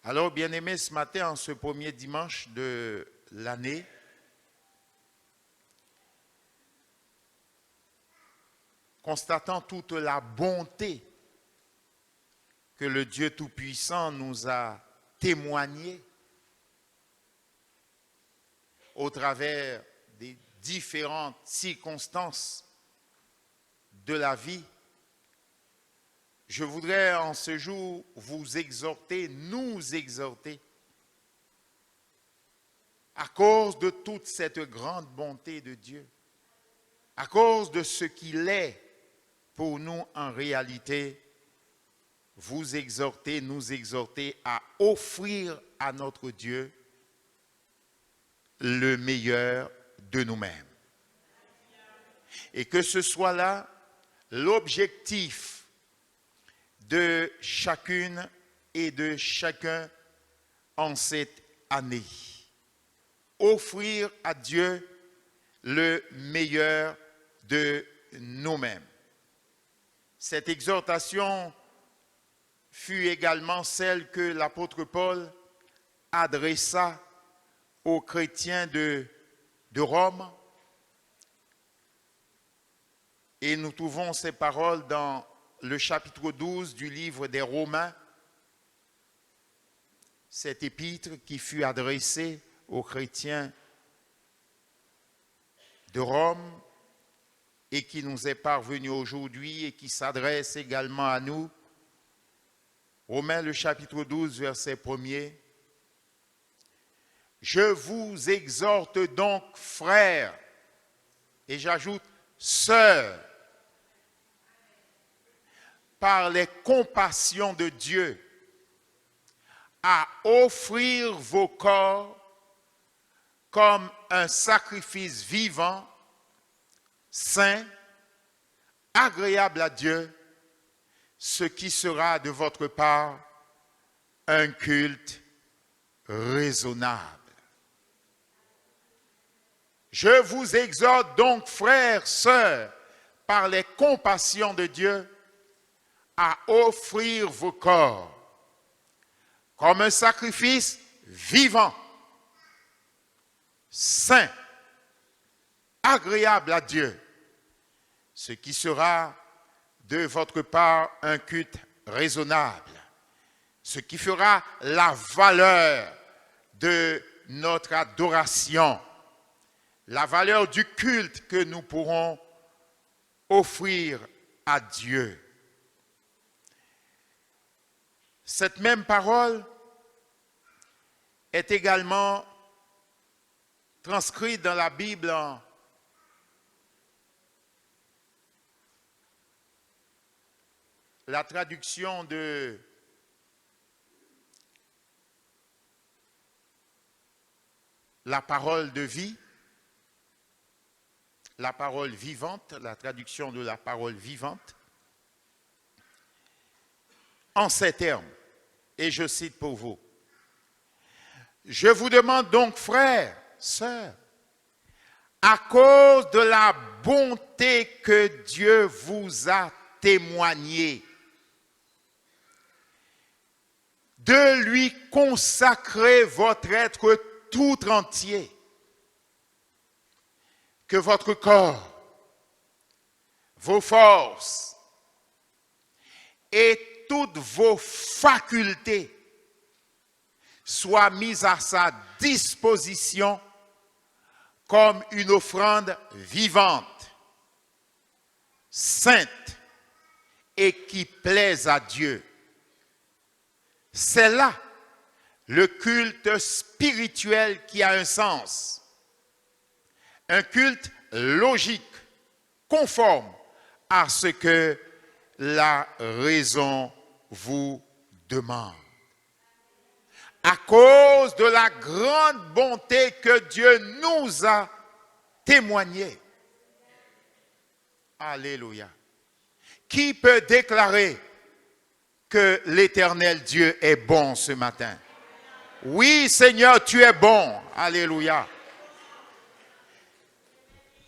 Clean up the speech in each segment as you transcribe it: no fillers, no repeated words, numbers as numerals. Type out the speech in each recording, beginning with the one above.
Alors, bien-aimés, ce matin, en ce premier dimanche de l'année, constatant toute la bonté que le Dieu Tout-Puissant nous a témoignée au travers des différentes circonstances de la vie, je voudrais en ce jour vous exhorter, nous exhorter, à cause de toute cette grande bonté de Dieu, à cause de ce qu'il est pour nous en réalité, vous exhorter, nous exhorter à offrir à notre Dieu le meilleur de nous-mêmes. Et que ce soit là l'objectif de chacune et de chacun en cette année. Offrir à Dieu le meilleur de nous-mêmes. Cette exhortation fut également celle que l'apôtre Paul adressa aux chrétiens de Rome. Et nous trouvons ces paroles dans le chapitre 12 du livre des Romains, cette épître qui fut adressée aux chrétiens de Rome et qui nous est parvenue aujourd'hui et qui s'adresse également à nous. Romains, le chapitre 12, verset 1er. Je vous exhorte donc, frères, et j'ajoute, sœurs, par les compassions de Dieu, à offrir vos corps comme un sacrifice vivant, saint, agréable à Dieu, ce qui sera de votre part un culte raisonnable. Je vous exhorte donc, frères, sœurs, par les compassions de Dieu, à offrir vos corps comme un sacrifice vivant, saint, agréable à Dieu, ce qui sera de votre part un culte raisonnable, ce qui fera la valeur de notre adoration, la valeur du culte que nous pourrons offrir à Dieu. Cette même parole est également transcrite dans la Bible en la traduction de la parole de vie, la parole vivante, la traduction de la parole vivante, en ces termes, et je cite pour vous. Je vous demande donc, frères, sœurs, à cause de la bonté que Dieu vous a témoignée, de lui consacrer votre être tout entier, que votre corps, vos forces et toutes vos facultés soient mises à sa disposition comme une offrande vivante, sainte et qui plaise à Dieu. C'est là le culte spirituel qui a un sens, un culte logique, conforme à ce que la raison vous demande. À cause de la grande bonté que Dieu nous a témoignée. Alléluia. Qui peut déclarer que l'Éternel Dieu est bon ce matin? Oui, Seigneur, tu es bon. Alléluia.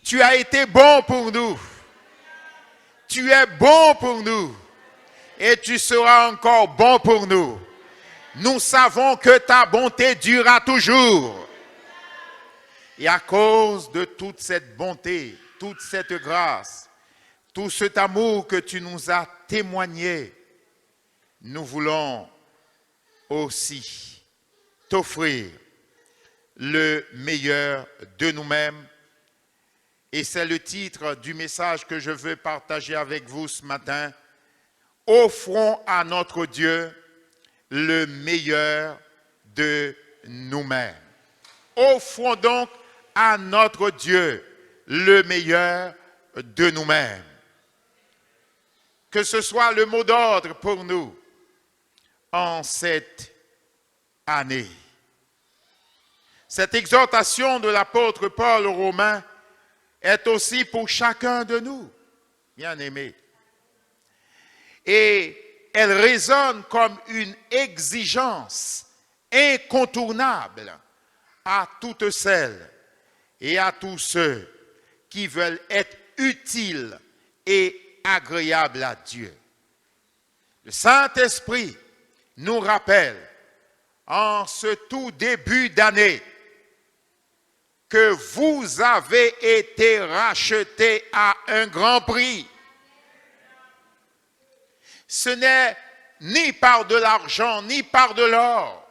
Tu as été bon pour nous. Tu es bon pour nous. Et tu seras encore bon pour nous. Nous savons que ta bonté durera toujours. Et à cause de toute cette bonté, toute cette grâce, tout cet amour que tu nous as témoigné, nous voulons aussi t'offrir le meilleur de nous-mêmes. Et c'est le titre du message que je veux partager avec vous ce matin. Offrons à notre Dieu le meilleur de nous-mêmes. Offrons donc à notre Dieu le meilleur de nous-mêmes. Que ce soit le mot d'ordre pour nous en cette année. Cette exhortation de l'apôtre Paul aux Romains est aussi pour chacun de nous, bien-aimés. Et elle résonne comme une exigence incontournable à toutes celles et à tous ceux qui veulent être utiles et agréables à Dieu. Le Saint-Esprit nous rappelle en ce tout début d'année que vous avez été rachetés à un grand prix. Ce n'est ni par de l'argent, ni par de l'or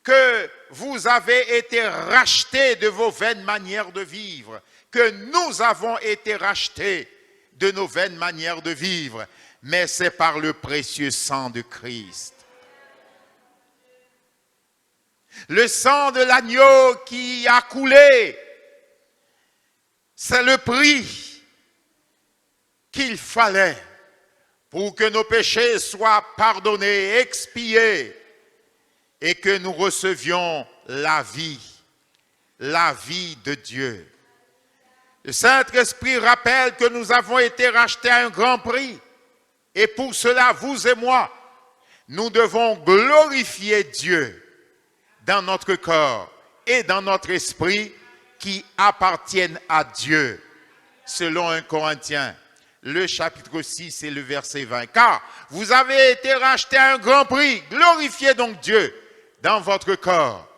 que vous avez été rachetés de vos vaines manières de vivre, que nous avons été rachetés de nos vaines manières de vivre, mais c'est par le précieux sang de Christ. Le sang de l'agneau qui a coulé, c'est le prix qu'il fallait pour que nos péchés soient pardonnés, expiés, et que nous recevions la vie de Dieu. Le Saint-Esprit rappelle que nous avons été rachetés à un grand prix, et pour cela, vous et moi, nous devons glorifier Dieu dans notre corps et dans notre esprit qui appartiennent à Dieu, selon 1 Corinthiens, le chapitre 6 et le verset 20. Car vous avez été rachetés à un grand prix, glorifiez donc Dieu dans votre corps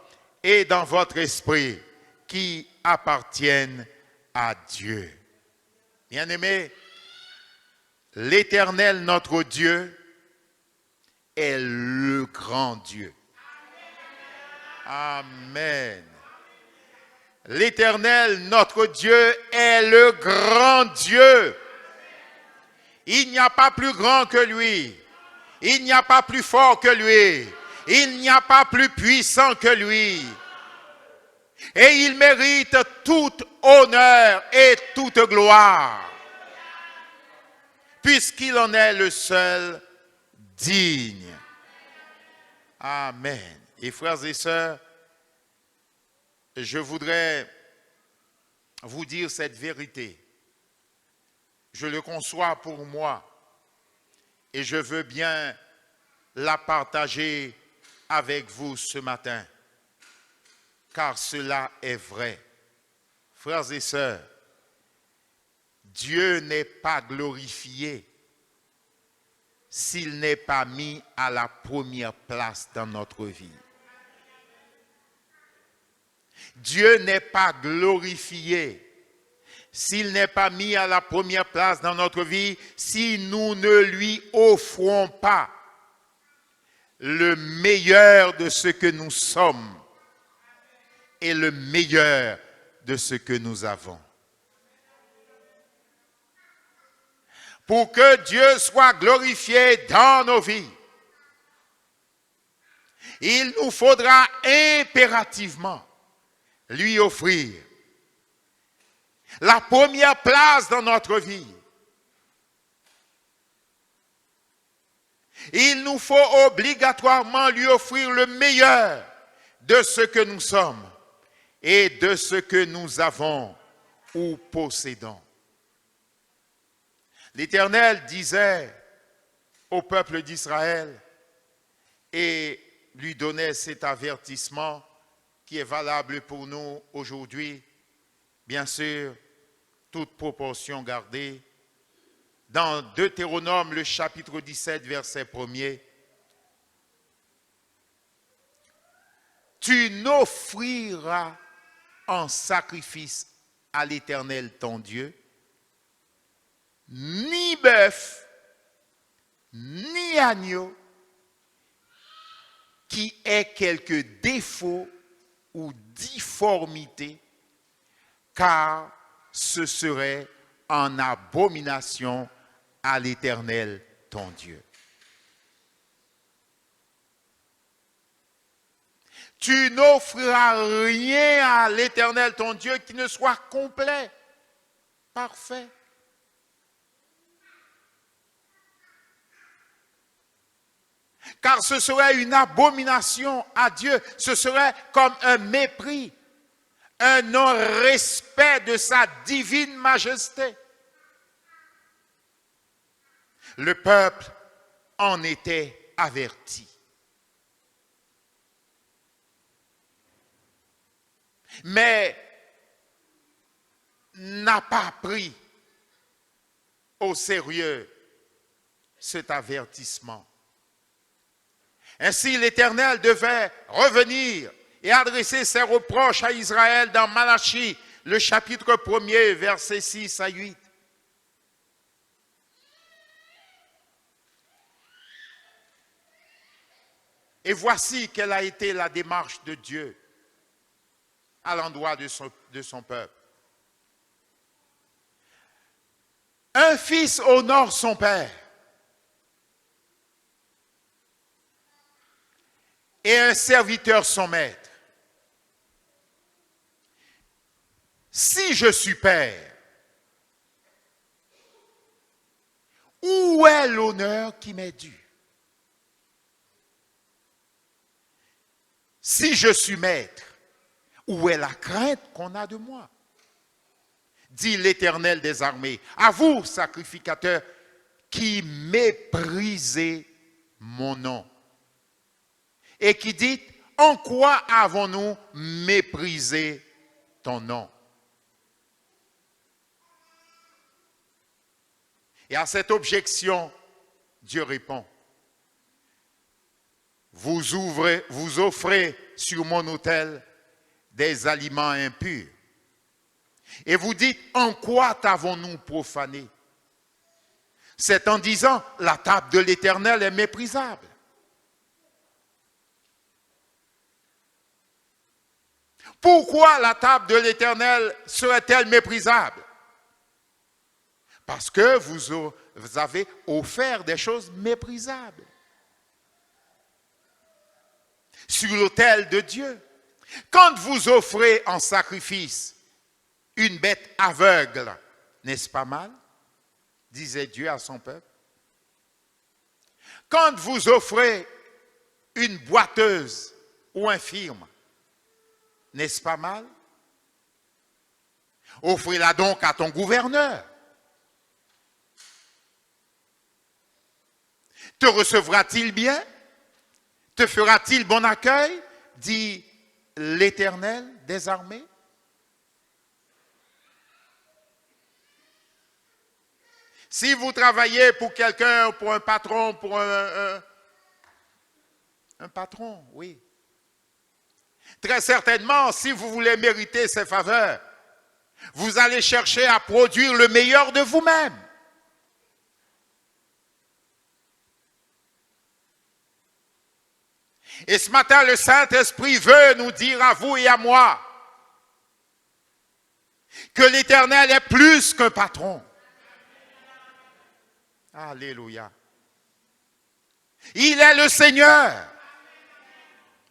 et dans votre esprit qui appartiennent à Dieu. Bien-aimés, l'Éternel, notre Dieu, est le grand Dieu. Amen. L'Éternel, notre Dieu, est le grand Dieu. Il n'y a pas plus grand que lui. Il n'y a pas plus fort que lui. Il n'y a pas plus puissant que lui. Et il mérite tout honneur et toute gloire, puisqu'il en est le seul digne. Amen. Et frères et sœurs, je voudrais vous dire cette vérité. Je le conçois pour moi et je veux bien la partager avec vous ce matin, car cela est vrai. Frères et sœurs, Dieu n'est pas glorifié s'il n'est pas mis à la première place dans notre vie. Dieu n'est pas glorifié s'il n'est pas mis à la première place dans notre vie, si nous ne lui offrons pas le meilleur de ce que nous sommes et le meilleur de ce que nous avons. Pour que Dieu soit glorifié dans nos vies, il nous faudra impérativement lui offrir la première place dans notre vie. Il nous faut obligatoirement lui offrir le meilleur de ce que nous sommes et de ce que nous avons ou possédons. L'Éternel disait au peuple d'Israël et lui donnait cet avertissement qui est valable pour nous aujourd'hui, bien sûr, toute proportion gardée. Dans Deutéronome, le chapitre 17, verset 1er, tu n'offriras en sacrifice à l'Éternel ton Dieu ni bœuf, ni agneau, qui ait quelque défaut ou difformité, car ce serait en abomination à l'Éternel ton Dieu. Tu n'offriras rien à l'Éternel ton Dieu qui ne soit complet, parfait. Car ce serait une abomination à Dieu, ce serait comme un mépris, un non-respect de sa divine majesté. Le peuple en était averti. Mais n'a pas pris au sérieux cet avertissement. Ainsi, l'Éternel devait revenir et adresser ses reproches à Israël dans Malachie, le chapitre 1er, versets 6 à 8. Et voici quelle a été la démarche de Dieu à l'endroit de son peuple. Un fils honore son père et un serviteur son maître. Si je suis père, où est l'honneur qui m'est dû? Si je suis maître, où est la crainte qu'on a de moi? Dit l'Éternel des armées. À vous, sacrificateurs, qui méprisez mon nom. Et qui dites, en quoi avons-nous méprisé ton nom? Et à cette objection, Dieu répond, vous offrez sur mon autel des aliments impurs. Et vous dites, en quoi t'avons-nous profané? C'est en disant, la table de l'Éternel est méprisable. Pourquoi la table de l'Éternel serait-elle méprisable? Parce que vous avez offert des choses méprisables sur l'autel de Dieu. Quand vous offrez en sacrifice une bête aveugle, n'est-ce pas mal? Disait Dieu à son peuple. Quand vous offrez une boiteuse ou infirme, n'est-ce pas mal? Offrez-la donc à ton gouverneur. Te recevra-t-il bien? Te fera-t-il bon accueil? Dit l'Éternel des armées. Si vous travaillez pour quelqu'un, pour un patron, pour un patron, oui. Très certainement, si vous voulez mériter ses faveurs, vous allez chercher à produire le meilleur de vous-même. Et ce matin, le Saint-Esprit veut nous dire à vous et à moi que l'Éternel est plus qu'un patron. Alléluia. Il est le Seigneur.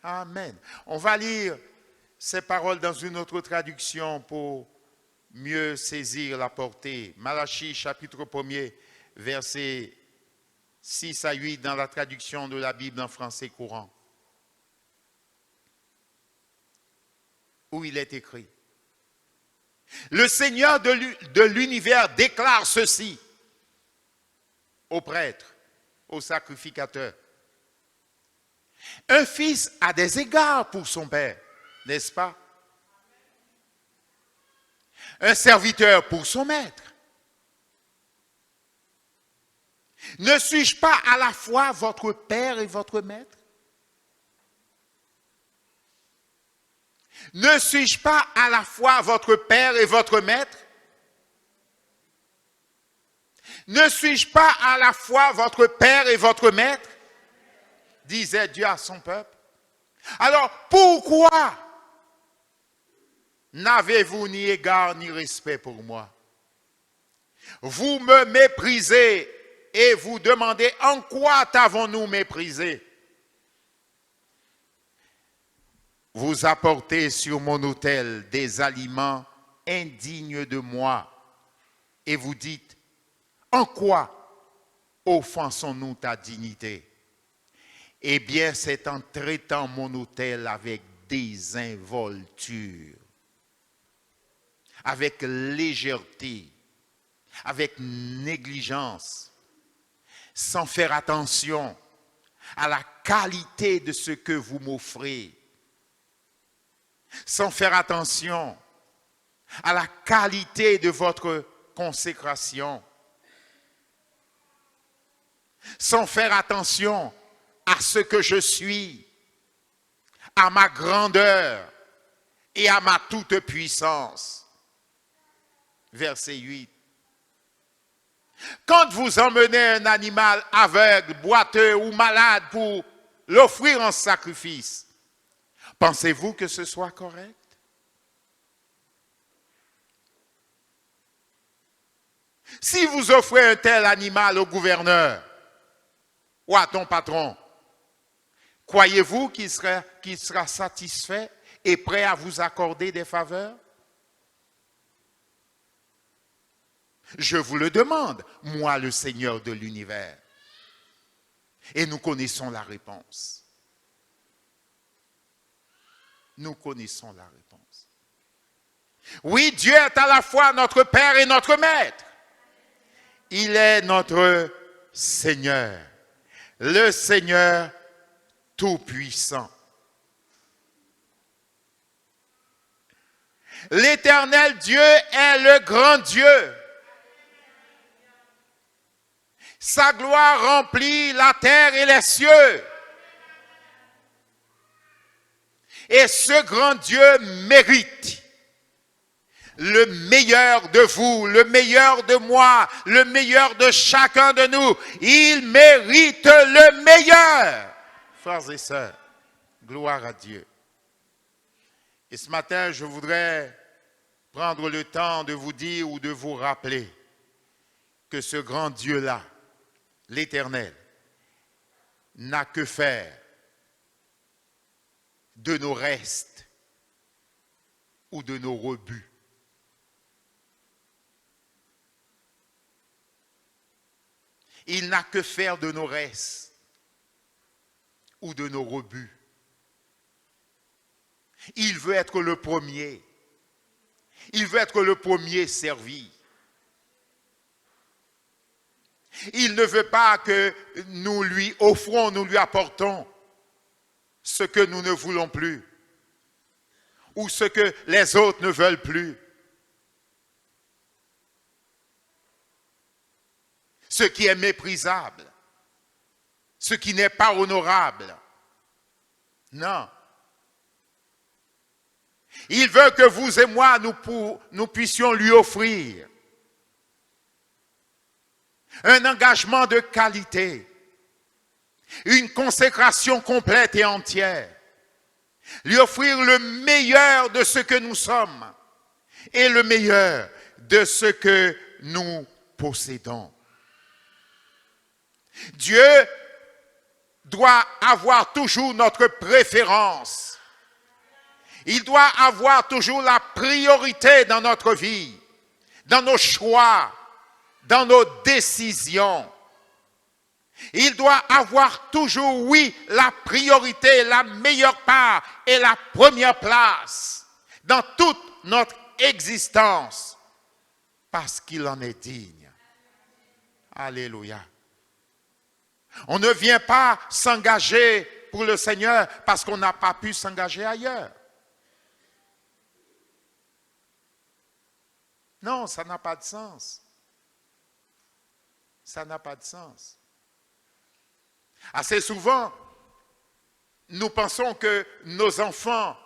Amen. On va lire ces paroles dans une autre traduction pour mieux saisir la portée. Malachie, chapitre 1er, versets 6 à 8 dans la traduction de la Bible en français courant. Où il est écrit. Le Seigneur de l'univers déclare ceci aux prêtres, aux sacrificateurs. Un fils a des égards pour son père, n'est-ce pas? Un serviteur pour son maître. Ne suis-je pas à la fois votre père et votre maître? Ne suis-je pas à la fois votre Père et votre Maître? Ne suis-je pas à la fois votre Père et votre Maître? Disait Dieu à son peuple. Alors, pourquoi n'avez-vous ni égard ni respect pour moi? Vous me méprisez et vous demandez en quoi t'avons-nous méprisé? Vous apportez sur mon autel des aliments indignes de moi et vous dites, en quoi offensons-nous ta dignité? Eh bien, c'est en traitant mon autel avec désinvolture, avec légèreté, avec négligence, sans faire attention à la qualité de ce que vous m'offrez, sans faire attention à la qualité de votre consécration, sans faire attention à ce que je suis, à ma grandeur et à ma toute-puissance. Verset 8. Quand vous emmenez un animal aveugle, boiteux ou malade pour l'offrir en sacrifice, pensez-vous que ce soit correct? Si vous offrez un tel animal au gouverneur ou à ton patron, croyez-vous qu'il sera satisfait et prêt à vous accorder des faveurs? Je vous le demande, moi le Seigneur de l'univers. Et nous connaissons la réponse. Nous connaissons la réponse. Oui, Dieu est à la fois notre Père et notre Maître. Il est notre Seigneur, le Seigneur Tout-Puissant. L'Éternel Dieu est le grand Dieu. Sa gloire remplit la terre et les cieux. Et ce grand Dieu mérite le meilleur de vous, le meilleur de moi, le meilleur de chacun de nous. Il mérite le meilleur. Frères et sœurs, gloire à Dieu. Et ce matin, je voudrais prendre le temps de vous dire ou de vous rappeler que ce grand Dieu-là, l'Éternel, n'a que faire de nos restes ou de nos rebuts. Il n'a que faire de nos restes ou de nos rebuts. Il veut être le premier. Il veut être le premier servi. Il ne veut pas que nous lui offrons, nous lui apportons ce que nous ne voulons plus ou ce que les autres ne veulent plus. Ce qui est méprisable, ce qui n'est pas honorable. Non. Il veut que vous et moi, nous puissions lui offrir un engagement de qualité, une consécration complète et entière, lui offrir le meilleur de ce que nous sommes et le meilleur de ce que nous possédons. Dieu doit avoir toujours notre préférence. Il doit avoir toujours la priorité dans notre vie, dans nos choix, dans nos décisions. Il doit avoir toujours, oui, la priorité, la meilleure part et la première place dans toute notre existence parce qu'il en est digne. Alléluia. On ne vient pas s'engager pour le Seigneur parce qu'on n'a pas pu s'engager ailleurs. Non, ça n'a pas de sens. Ça n'a pas de sens. Assez souvent, nous pensons que nos enfants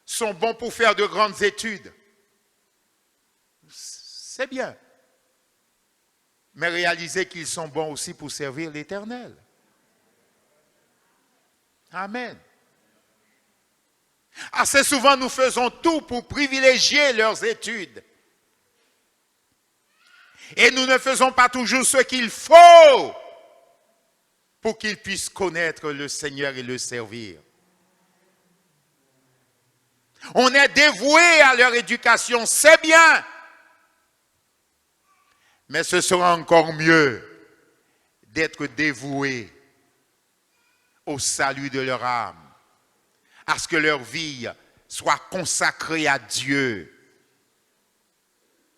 sont bons pour faire de grandes études. C'est bien. Mais réalisez qu'ils sont bons aussi pour servir l'Éternel. Amen. Assez souvent, nous faisons tout pour privilégier leurs études. Et nous ne faisons pas toujours ce qu'il faut pour qu'ils puissent connaître le Seigneur et le servir. On est dévoué à leur éducation, c'est bien. Mais ce sera encore mieux d'être dévoué au salut de leur âme, à ce que leur vie soit consacrée à Dieu.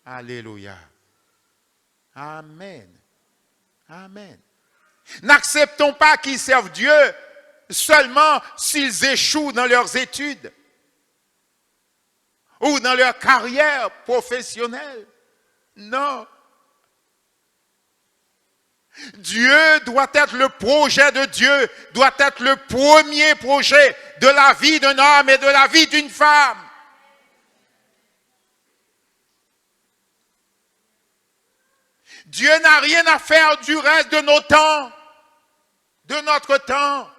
Alléluia. Amen. Amen. N'acceptons pas qu'ils servent Dieu seulement s'ils échouent dans leurs études ou dans leur carrière professionnelle. Non. Dieu doit être le projet de Dieu, doit être le premier projet de la vie d'un homme et de la vie d'une femme. Dieu n'a rien à faire du reste de nos temps, de notre temps,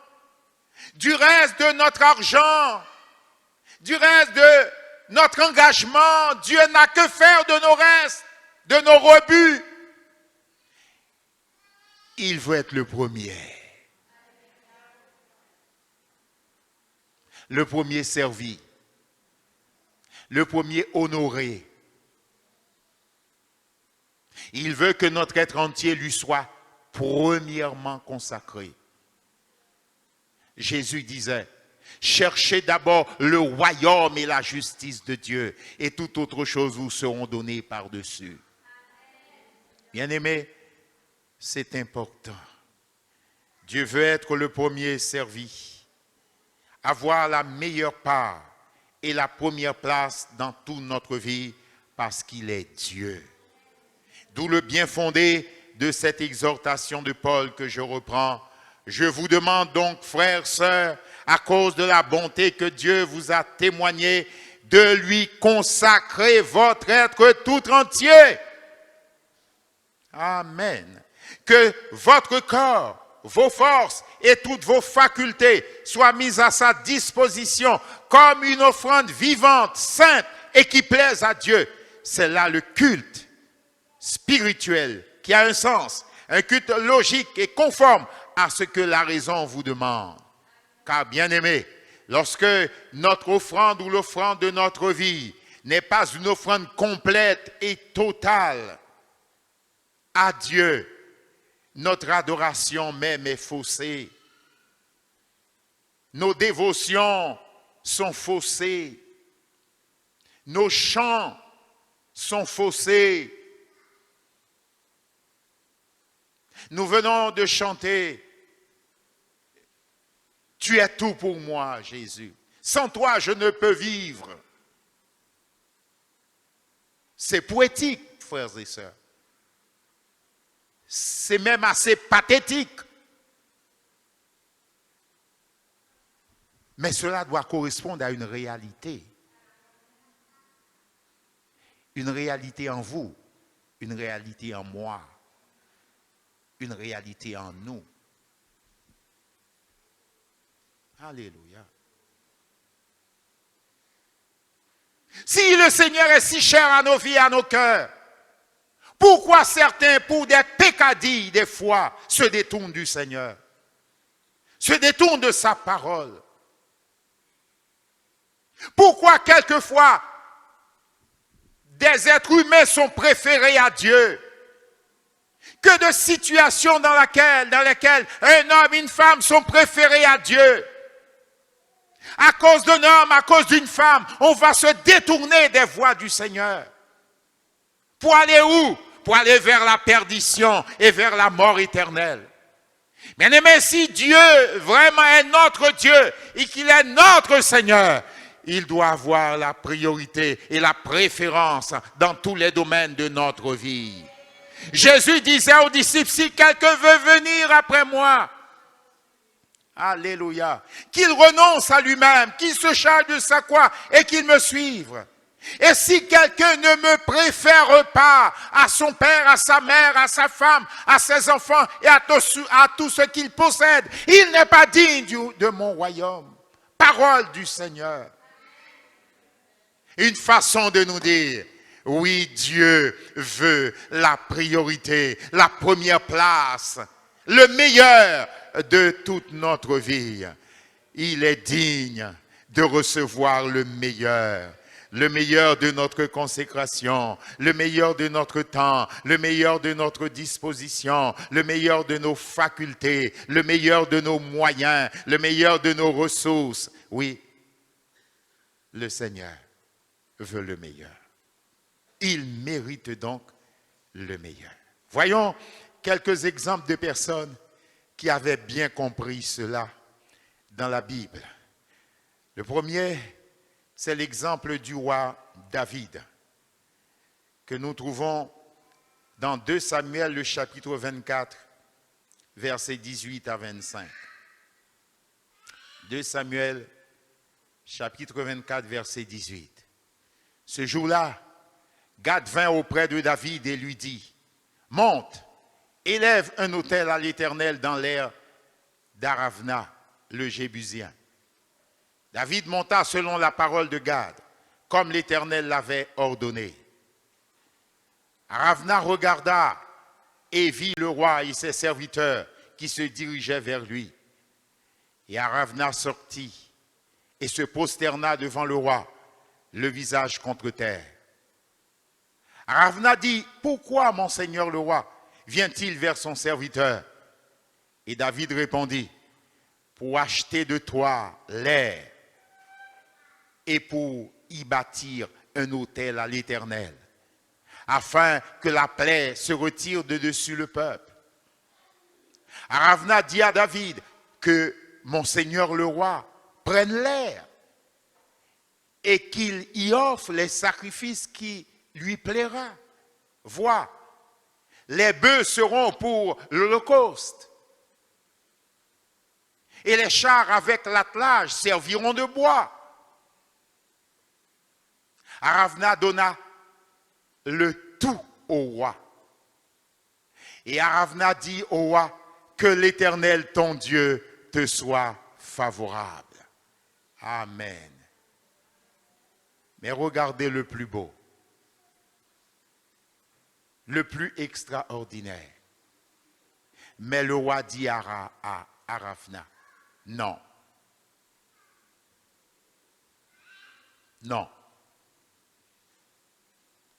du reste de notre argent, du reste de notre engagement. Dieu n'a que faire de nos restes, de nos rebuts. Il veut être le premier servi, le premier honoré. Il veut que notre être entier lui soit premièrement consacré. Jésus disait, cherchez d'abord le royaume et la justice de Dieu, et toute autre chose vous seront données par-dessus. Bien-aimés, c'est important. Dieu veut être le premier servi, avoir la meilleure part et la première place dans toute notre vie parce qu'il est Dieu. D'où le bien fondé de cette exhortation de Paul que je reprends. Je vous demande donc, frères, sœurs, à cause de la bonté que Dieu vous a témoignée, de lui consacrer votre être tout entier. Amen. Que votre corps, vos forces et toutes vos facultés soient mises à sa disposition comme une offrande vivante, sainte et qui plaise à Dieu. C'est là le culte spirituel qui a un sens, un culte logique et conforme à ce que la raison vous demande. Car bien aimé, lorsque notre offrande ou l'offrande de notre vie n'est pas une offrande complète et totale à Dieu, notre adoration même est faussée. Nos dévotions sont faussées. Nos chants sont faussés. Nous venons de chanter « Tu es tout pour moi, Jésus. Sans toi, je ne peux vivre. » C'est poétique, frères et sœurs. C'est même assez pathétique. Mais cela doit correspondre à une réalité. Une réalité en vous, une réalité en moi, une réalité en nous. Alléluia. Si le Seigneur est si cher à nos vies, à nos cœurs, pourquoi certains, pour des peccadilles, des fois, se détournent du Seigneur, se détournent de sa parole? Pourquoi quelquefois des êtres humains sont préférés à Dieu? Que de situations dans lesquelles un homme et une femme sont préférés à Dieu. À cause d'un homme, à cause d'une femme, on va se détourner des voies du Seigneur. Pour aller où? Pour aller vers la perdition et vers la mort éternelle. Bien-aimés, si Dieu vraiment est notre Dieu et qu'il est notre Seigneur, il doit avoir la priorité et la préférence dans tous les domaines de notre vie. Jésus disait aux disciples, si quelqu'un veut venir après moi, Alléluia. Qu'il renonce à lui-même, qu'il se charge de sa croix et qu'il me suive. Et si quelqu'un ne me préfère pas à son père, à sa mère, à sa femme, à ses enfants et à tout ce qu'il possède, il n'est pas digne de mon royaume. Parole du Seigneur. Une façon de nous dire, oui, Dieu veut la priorité, la première place, le meilleur de toute notre vie. Il est digne de recevoir le meilleur de notre consécration, le meilleur de notre temps, le meilleur de notre disposition, le meilleur de nos facultés, le meilleur de nos moyens, le meilleur de nos ressources. Oui, le Seigneur veut le meilleur. Il mérite donc le meilleur. Voyons quelques exemples de personnes qui avaient bien compris cela dans la Bible. Le premier, c'est l'exemple du roi David, que nous trouvons dans 2 Samuel, le chapitre 24, versets 18 à 25. 2 Samuel, chapitre 24, verset 18. Ce jour-là, Gad vint auprès de David et lui dit, « Monte, élève un autel à l'Éternel dans l'aire d'Aravna, le Jébusien. » David monta selon la parole de Gad, comme l'Éternel l'avait ordonné. Aravna regarda et vit le roi et ses serviteurs qui se dirigeaient vers lui. Et Aravna sortit et se prosterna devant le roi, le visage contre terre. Aravna dit, « Pourquoi, mon seigneur le roi, vient-il vers son serviteur ?» Et David répondit, « Pour acheter de toi l'air et pour y bâtir un autel à l'Éternel, afin que la plaie se retire de dessus le peuple. » Aravna dit à David que mon seigneur le roi prenne l'air et qu'il y offre les sacrifices qui lui plaira. Vois, les bœufs seront pour l'holocauste et les chars avec l'attelage serviront de bois. Aravna donna le tout au roi. Et Aravna dit au roi, que l'Éternel ton Dieu te soit favorable. Amen. Mais regardez le plus beau, le plus extraordinaire. Mais le roi dit à Aravna, non. Non.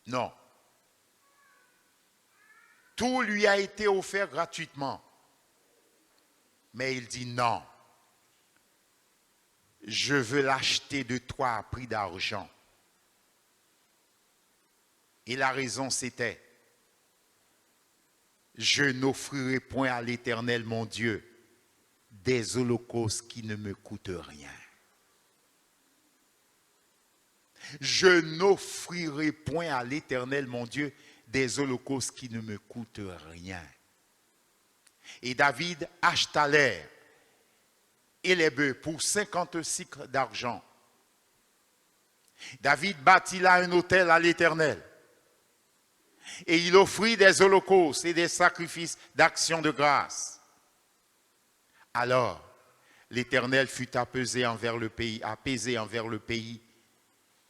Non. Tout lui a été offert gratuitement. Mais il dit non. Je veux l'acheter de toi à prix d'argent. Et la raison c'était, je n'offrirai point à l'Éternel mon Dieu des holocaustes qui ne me coûtent rien. Je n'offrirai point à l'Éternel mon Dieu des holocaustes qui ne me coûtent rien. Et David acheta l'air et les bœufs pour 50 cycles d'argent. David bâtit là un autel à l'Éternel. Et il offrit des holocaustes et des sacrifices d'action de grâce. Alors, l'Éternel fut apaisé envers le pays,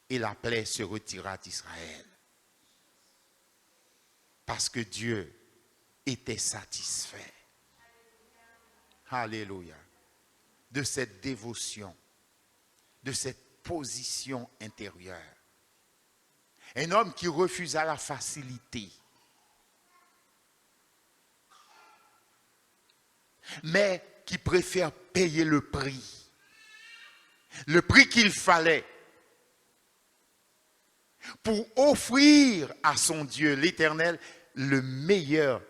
et la plaie se retira d'Israël. Parce que Dieu était satisfait. Alléluia. De cette dévotion, de cette position intérieure. Un homme qui refusa la facilité, mais qui préfère payer le prix qu'il fallait pour offrir à son Dieu, l'Éternel, le meilleur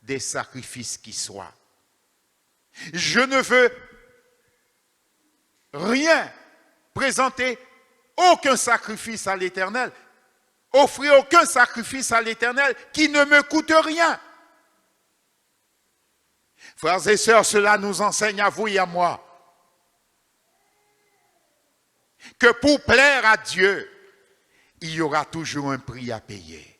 des sacrifices qui soient. Je ne veux rien présenter, aucun sacrifice à l'Éternel, offrir aucun sacrifice à l'Éternel qui ne me coûte rien. Frères et sœurs, cela nous enseigne à vous et à moi que pour plaire à Dieu, il y aura toujours un prix à payer.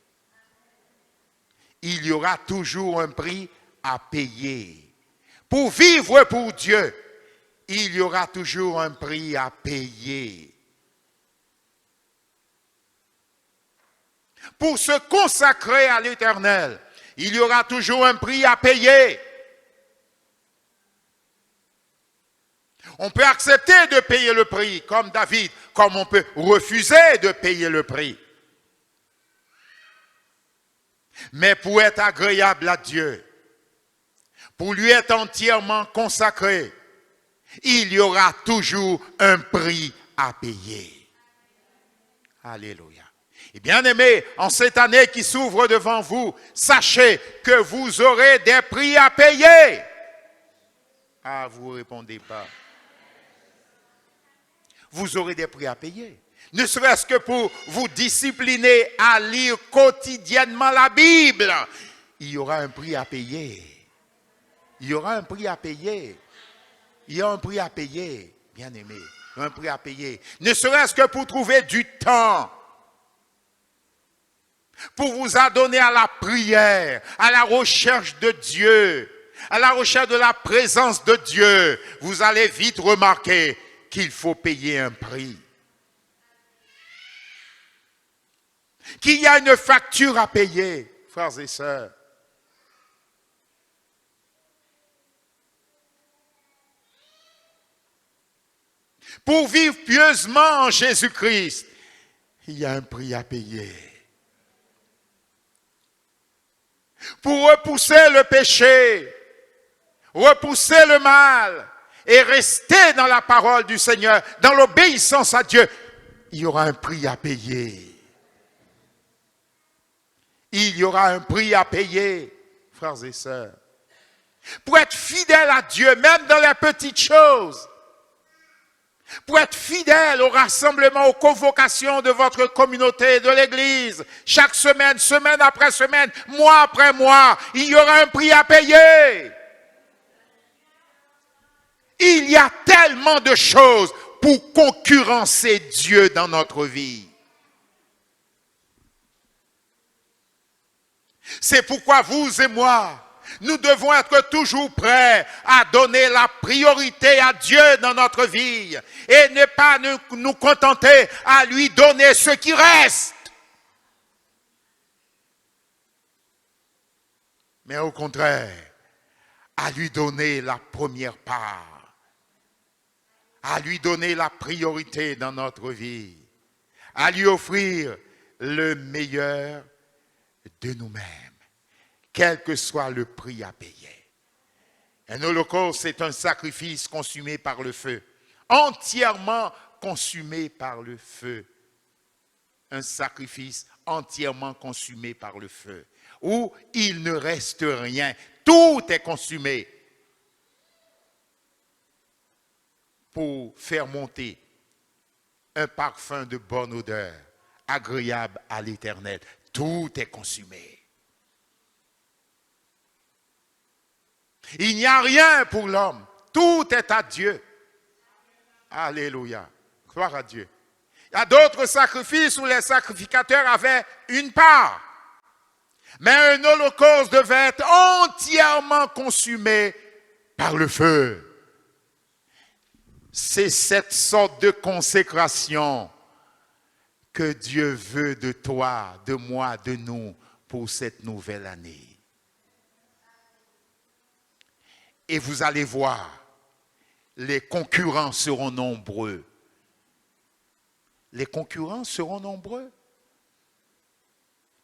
Il y aura toujours un prix à payer. Pour vivre pour Dieu, il y aura toujours un prix à payer. Pour se consacrer à l'Éternel, il y aura toujours un prix à payer. On peut accepter de payer le prix, comme David, comme on peut refuser de payer le prix. Mais pour être agréable à Dieu, pour lui être entièrement consacré, il y aura toujours un prix à payer. Alléluia. Et bien aimés, en cette année qui s'ouvre devant vous, sachez que vous aurez des prix à payer. Ah, vous ne répondez pas. Vous aurez des prix à payer. Ne serait-ce que pour vous discipliner à lire quotidiennement la Bible. Il y aura un prix à payer. Il y aura un prix à payer. Il y a un prix à payer, bien aimé. Il y a un prix à payer. Ne serait-ce que pour trouver du temps. Pour vous adonner à la prière, à la recherche de Dieu, à la recherche de la présence de Dieu. Vous allez vite remarquer qu'il faut payer un prix. Qu'il y a une facture à payer, frères et sœurs. Pour vivre pieusement en Jésus-Christ, il y a un prix à payer. Pour repousser le péché, repousser le mal et rester dans la parole du Seigneur, dans l'obéissance à Dieu, il y aura un prix à payer. Il y aura un prix à payer, frères et sœurs. Pour être fidèle à Dieu, même dans les petites choses. Pour être fidèle au rassemblement, aux convocations de votre communauté, de l'Église, chaque semaine, semaine après semaine, mois après mois, il y aura un prix à payer. Il y a tellement de choses pour concurrencer Dieu dans notre vie. C'est pourquoi vous et moi, nous devons être toujours prêts à donner la priorité à Dieu dans notre vie et ne pas nous contenter à lui donner ce qui reste. Mais au contraire, à lui donner la première part, à lui donner la priorité dans notre vie, à lui offrir le meilleur de nous-mêmes, quel que soit le prix à payer. Un holocauste, c'est un sacrifice consumé par le feu, entièrement consumé par le feu. Un sacrifice entièrement consumé par le feu, où il ne reste rien, tout est consumé pour faire monter un parfum de bonne odeur, agréable à l'Éternel. Tout est consumé. Il n'y a rien pour l'homme. Tout est à Dieu. Alléluia. Gloire à Dieu. Il y a d'autres sacrifices où les sacrificateurs avaient une part. Mais un holocauste devait être entièrement consumé par le feu. C'est cette sorte de consécration que Dieu veut de toi, de moi, de nous pour cette nouvelle année. Et vous allez voir, les concurrents seront nombreux. Les concurrents seront nombreux.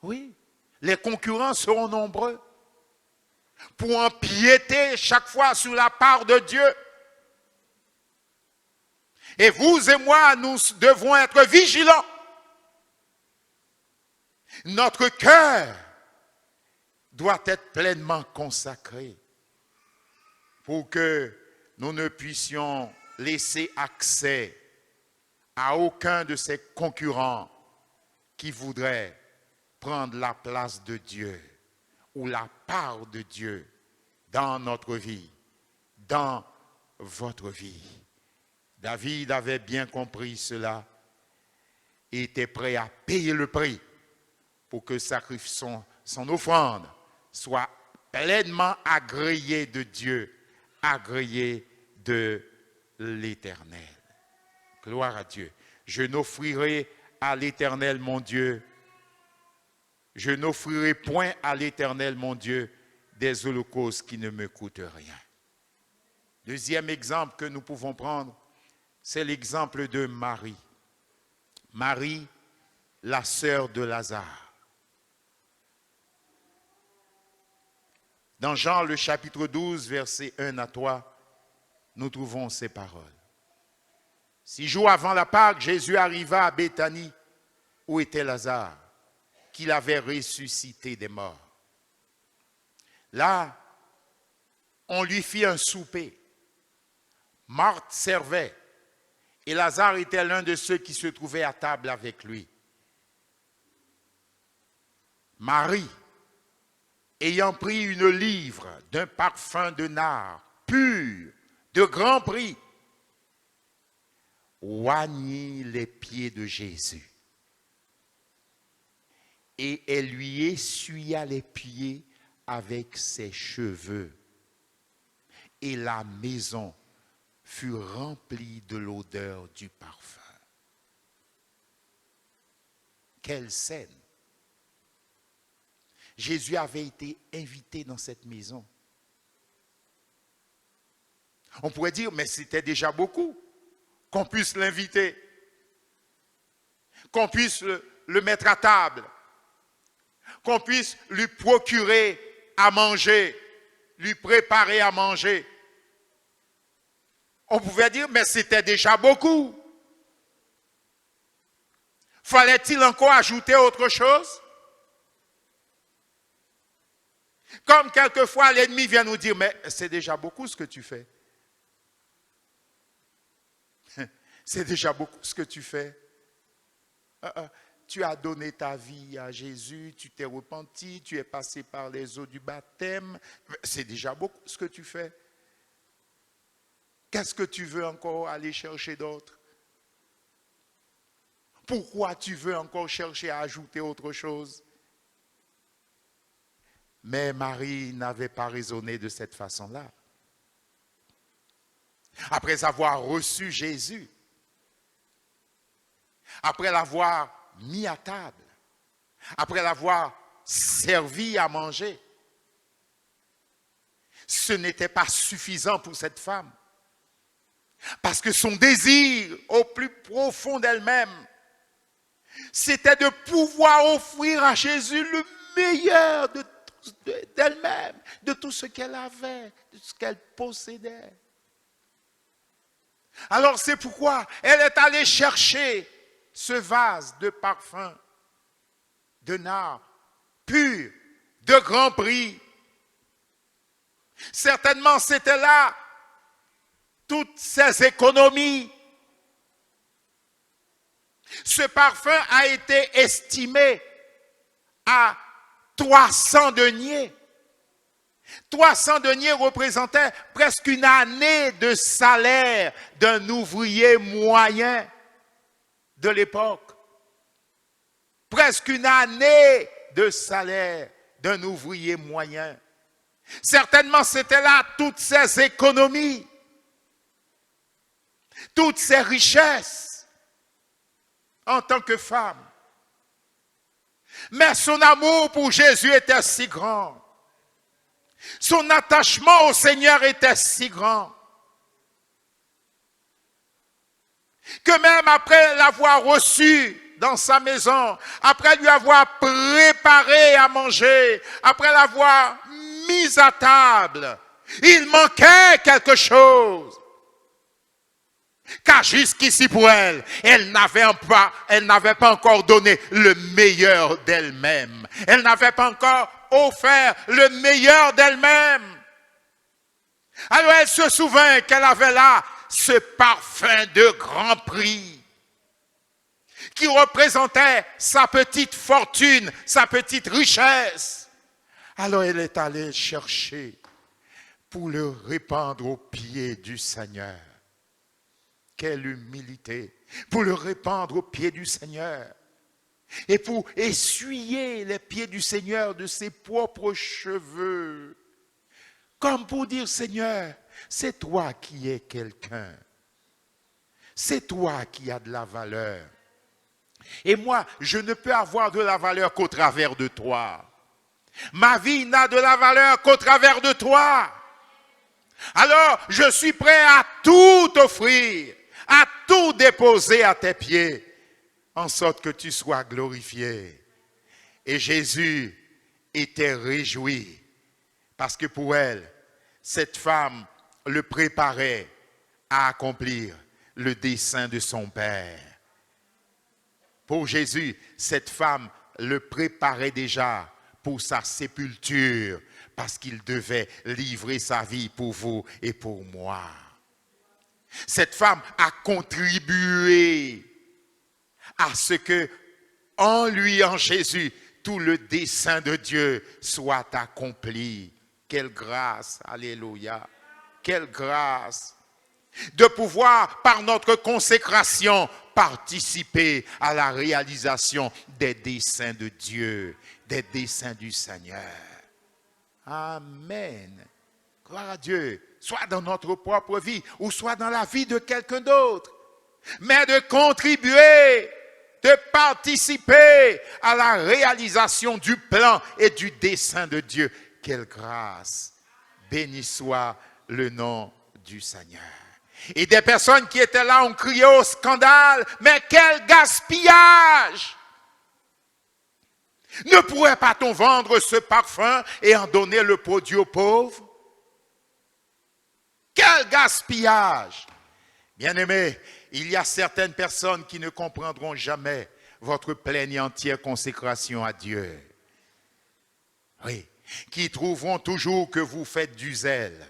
Oui, les concurrents seront nombreux. Pour empiéter chaque fois sur la part de Dieu. Et vous et moi, nous devons être vigilants. Notre cœur doit être pleinement consacré pour que nous ne puissions laisser accès à aucun de ces concurrents qui voudraient prendre la place de Dieu ou la part de Dieu dans notre vie, dans votre vie. David avait bien compris cela et était prêt à payer le prix pour que son offrande soit pleinement agréée de Dieu, agréée de l'Éternel. Gloire à Dieu. Je n'offrirai à l'Éternel mon Dieu, je n'offrirai point à l'Éternel mon Dieu des holocaustes qui ne me coûtent rien. Deuxième exemple que nous pouvons prendre, c'est l'exemple de Marie. Marie, la sœur de Lazare. Dans Jean le chapitre 12, versets 1 à 3, nous trouvons ces paroles. 6 jours avant la Pâque, Jésus arriva à Béthanie, où était Lazare, qu'il avait ressuscité des morts. Là, on lui fit un souper. Marthe servait, et Lazare était l'un de ceux qui se trouvaient à table avec lui. Marie, ayant pris une livre d'un parfum de nard pur, de grand prix, oignit les pieds de Jésus. Et elle lui essuya les pieds avec ses cheveux. Et la maison fut remplie de l'odeur du parfum. Quelle scène! Jésus avait été invité dans cette maison. On pourrait dire, mais c'était déjà beaucoup qu'on puisse l'inviter, qu'on puisse le mettre à table, qu'on puisse lui procurer à manger, lui préparer à manger. On pouvait dire, mais c'était déjà beaucoup. Fallait-il encore ajouter autre chose? Comme quelquefois l'ennemi vient nous dire, mais c'est déjà beaucoup ce que tu fais. C'est déjà beaucoup ce que tu fais. Tu as donné ta vie à Jésus, tu t'es repenti, tu es passé par les eaux du baptême. C'est déjà beaucoup ce que tu fais. Qu'est-ce que tu veux encore aller chercher d'autre? Pourquoi tu veux encore chercher à ajouter autre chose? Mais Marie n'avait pas raisonné de cette façon-là. Après avoir reçu Jésus, après l'avoir mis à table, après l'avoir servi à manger, ce n'était pas suffisant pour cette femme. Parce que son désir au plus profond d'elle-même, c'était de pouvoir offrir à Jésus le meilleur d'elle-même, de tout ce qu'elle avait, de ce qu'elle possédait. Alors c'est pourquoi elle est allée chercher ce vase de parfum, de nard, pur, de grand prix. Certainement c'était là toutes ses économies. Ce parfum a été estimé à 300 deniers. 300 deniers représentaient presque une année de salaire d'un ouvrier moyen de l'époque. Presque une année de salaire d'un ouvrier moyen. Certainement, c'était là toutes ses économies, toutes ses richesses en tant que femme. Mais son amour pour Jésus était si grand. Son attachement au Seigneur était si grand que même après l'avoir reçu dans sa maison, après lui avoir préparé à manger, après l'avoir mis à table, il manquait quelque chose. Car jusqu'ici pour elle, elle n'avait pas encore donné le meilleur d'elle-même. Elle n'avait pas encore offert le meilleur d'elle-même. Alors elle se souvint qu'elle avait là ce parfum de grand prix qui représentait sa petite fortune, sa petite richesse. Alors elle est allée chercher pour le répandre aux pieds du Seigneur. Quelle humilité, pour le répandre aux pieds du Seigneur. Et pour essuyer les pieds du Seigneur de ses propres cheveux. Comme pour dire, Seigneur, c'est toi qui es quelqu'un. C'est toi qui as de la valeur. Et moi, je ne peux avoir de la valeur qu'au travers de toi. Ma vie n'a de la valeur qu'au travers de toi. Alors, je suis prêt à tout offrir, à tout déposer à tes pieds, en sorte que tu sois glorifié. Et Jésus était réjoui, parce que pour elle, cette femme le préparait à accomplir le dessein de son Père. Pour Jésus, cette femme le préparait déjà pour sa sépulture, parce qu'il devait livrer sa vie pour vous et pour moi. Cette femme a contribué à ce que, en lui, en Jésus, tout le dessein de Dieu soit accompli. Quelle grâce, alléluia, quelle grâce de pouvoir, par notre consécration, participer à la réalisation des desseins de Dieu, des desseins du Seigneur. Amen. Gloire à Dieu, soit dans notre propre vie ou soit dans la vie de quelqu'un d'autre. Mais de contribuer, de participer à la réalisation du plan et du dessein de Dieu. Quelle grâce! Béni soit le nom du Seigneur. Et des personnes qui étaient là ont crié au scandale, mais quel gaspillage! Ne pourrait pas-on vendre ce parfum et en donner le produit aux pauvres? Quel gaspillage! Bien-aimés, il y a certaines personnes qui ne comprendront jamais votre pleine et entière consécration à Dieu. Oui, qui trouveront toujours que vous faites du zèle,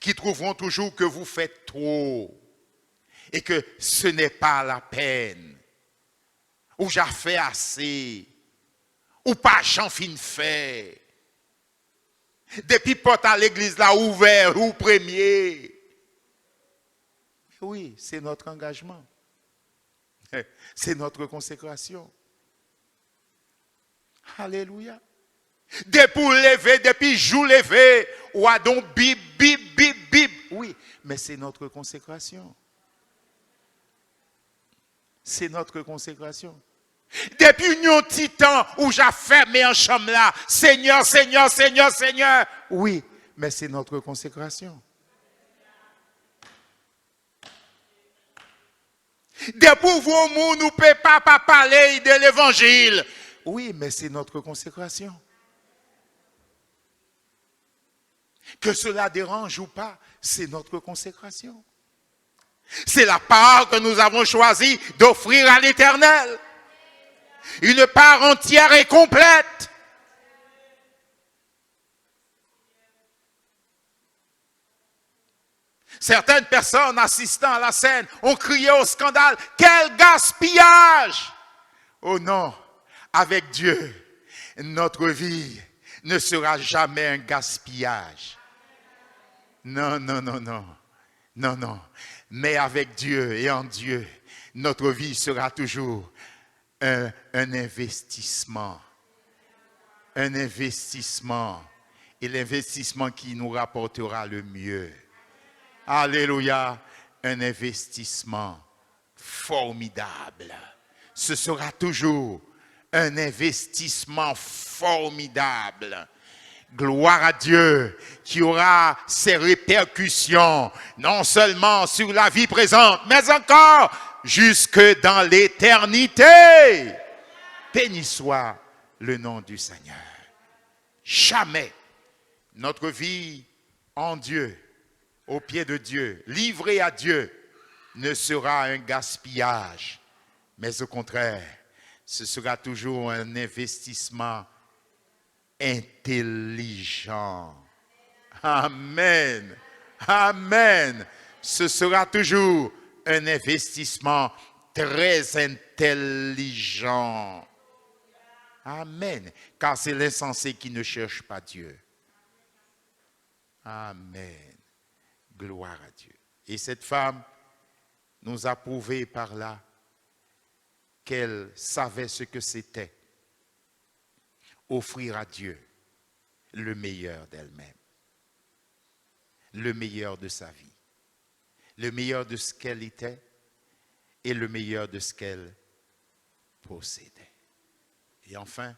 qui trouveront toujours que vous faites trop et que ce n'est pas la peine, ou j'ai fait assez, ou pas j'en fin fait. Depuis porte à l'église là ouvert ou premier. Oui, c'est notre engagement. C'est notre consécration. Alléluia. Depuis lever, depuis jour levé, ou à donc bip, bip, bip, bip. Oui, mais c'est notre consécration. C'est notre consécration. Depuis un petit temps où j'ai fermé en chambre là, Seigneur, Seigneur, Seigneur, Seigneur. Oui, mais c'est notre consécration. Depuis vous, nous ne pouvons pas parler de l'évangile. Oui, mais c'est notre consécration. Que cela dérange ou pas, c'est notre consécration. C'est la part que nous avons choisi d'offrir à l'Éternel. Une part entière et complète. Certaines personnes assistant à la scène ont crié au scandale, quel gaspillage! Oh non, avec Dieu, notre vie ne sera jamais un gaspillage. Non, non, non, non, non, non. Mais avec Dieu et en Dieu, notre vie sera toujours un investissement. Un investissement. Et l'investissement qui nous rapportera le mieux. Alléluia. Un investissement formidable. Ce sera toujours un investissement formidable. Gloire à Dieu qui aura ses répercussions non seulement sur la vie présente, mais encore jusque dans l'éternité. Béni soit le nom du Seigneur. Jamais notre vie en Dieu, au pied de Dieu, livrée à Dieu, ne sera un gaspillage, mais au contraire, ce sera toujours un investissement intelligent. Amen. Amen. Ce sera toujours un investissement très intelligent. Amen. Car c'est l'insensé qui ne cherche pas Dieu. Amen. Gloire à Dieu. Et cette femme nous a prouvé par là qu'elle savait ce que c'était offrir à Dieu le meilleur d'elle-même, le meilleur de sa vie, le meilleur de ce qu'elle était et le meilleur de ce qu'elle possédait. Et enfin,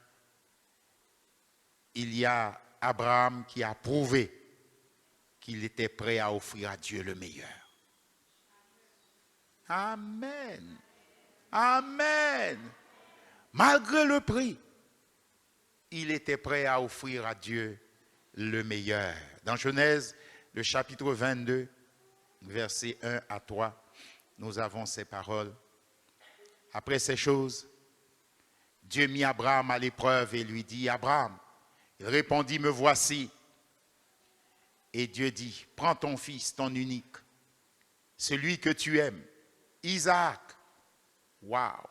il y a Abraham qui a prouvé qu'il était prêt à offrir à Dieu le meilleur. Amen. Amen. Malgré le prix, il était prêt à offrir à Dieu le meilleur. Dans Genèse, le chapitre 22, versets 1 à 3, nous avons ces paroles. Après ces choses, Dieu mit Abraham à l'épreuve et lui dit, Abraham, il répondit, me voici. Et Dieu dit, prends ton fils, ton unique, celui que tu aimes, Isaac. Waouh!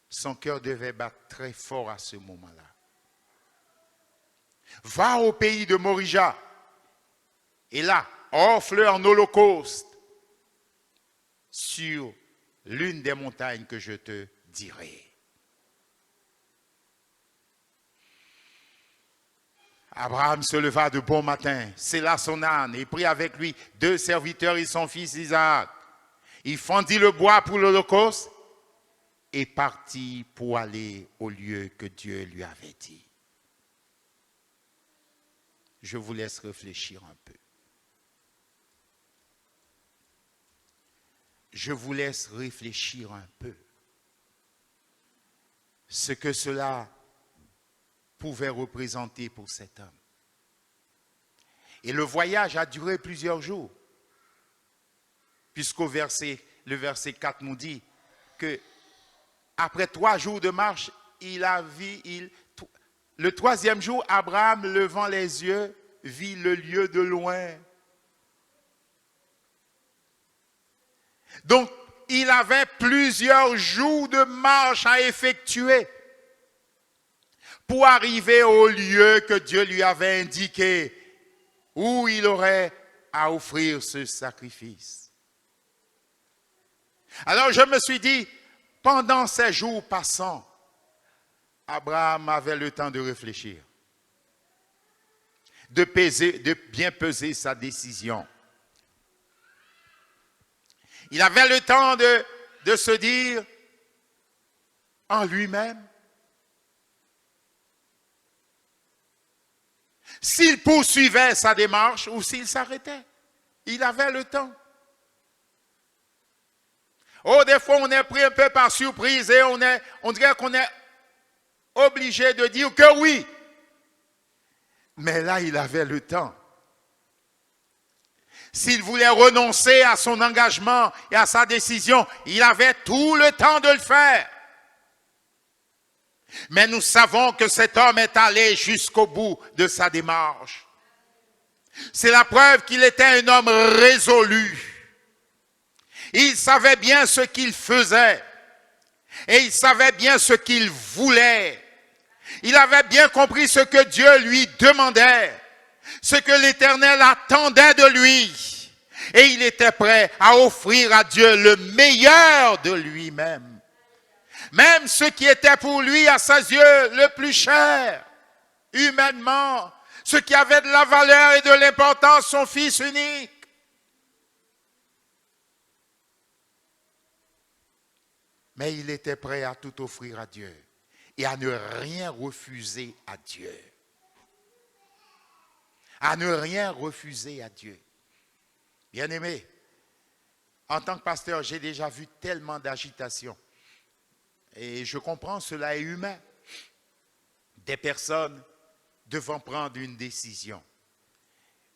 Son cœur devait battre très fort à ce moment-là. Va au pays de Morija et là, offre-le en holocauste sur l'une des montagnes que je te dirai. Abraham se leva de bon matin, sella son âne et prit avec lui 2 serviteurs et son fils Isaac. Il fendit le bois pour l'holocauste et partit pour aller au lieu que Dieu lui avait dit. Je vous laisse réfléchir un peu. Je vous laisse réfléchir un peu. Ce que cela pouvait représenter pour cet homme. Et le voyage a duré plusieurs jours. Puisqu'au le verset 4 nous dit que après 3 jours de marche, le 3e jour, Abraham, levant les yeux, vit le lieu de loin. Donc, il avait plusieurs jours de marche à effectuer pour arriver au lieu que Dieu lui avait indiqué, où il aurait à offrir ce sacrifice. Alors je me suis dit, pendant ces jours passants, Abraham avait le temps de réfléchir, de bien peser sa décision. Il avait le temps de se dire en lui-même, s'il poursuivait sa démarche ou s'il s'arrêtait. Il avait le temps. Oh, des fois, on est pris un peu par surprise et on dirait qu'on est obligé de dire que oui. Mais là, il avait le temps. S'il voulait renoncer à son engagement et à sa décision, il avait tout le temps de le faire. Mais nous savons que cet homme est allé jusqu'au bout de sa démarche. C'est la preuve qu'il était un homme résolu. Il savait bien ce qu'il faisait. Et il savait bien ce qu'il voulait. Il avait bien compris ce que Dieu lui demandait. Ce que l'Éternel attendait de lui. Et il était prêt à offrir à Dieu le meilleur de lui-même. Même ce qui était pour lui, à ses yeux, le plus cher, humainement, ce qui avait de la valeur et de l'importance, son fils unique. Mais il était prêt à tout offrir à Dieu et à ne rien refuser à Dieu. À ne rien refuser à Dieu. Bien-aimé, en tant que pasteur, j'ai déjà vu tellement d'agitation. Et je comprends, cela est humain. Des personnes devant prendre une décision.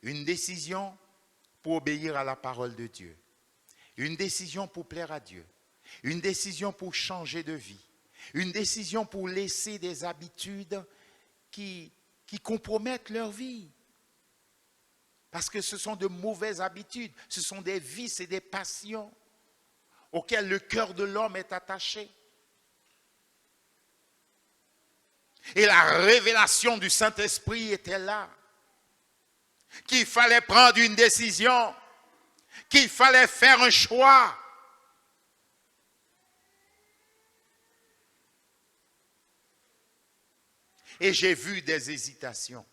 Une décision pour obéir à la parole de Dieu. Une décision pour plaire à Dieu. Une décision pour changer de vie. Une décision pour laisser des habitudes qui compromettent leur vie. Parce que ce sont de mauvaises habitudes. Ce sont des vices et des passions auxquelles le cœur de l'homme est attaché. Et la révélation du Saint-Esprit était là. Qu'il fallait prendre une décision. Qu'il fallait faire un choix. Et j'ai vu des hésitations.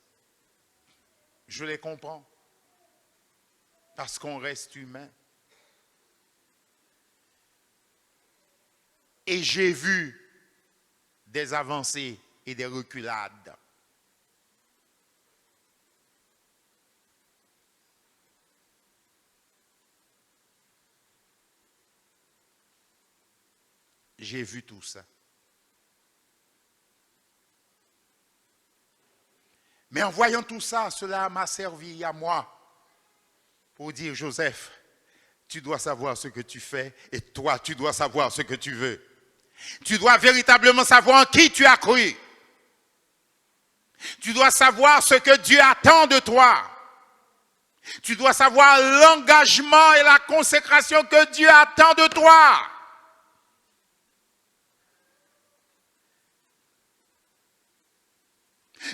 Je les comprends. Parce qu'on reste humain. Et j'ai vu des avancées et des reculades. J'ai vu tout ça. Mais en voyant tout ça, cela m'a servi à moi pour dire, Joseph, tu dois savoir ce que tu fais et toi, tu dois savoir ce que tu veux. Tu dois véritablement savoir en qui tu as cru. Tu dois savoir ce que Dieu attend de toi. Tu dois savoir l'engagement et la consécration que Dieu attend de toi.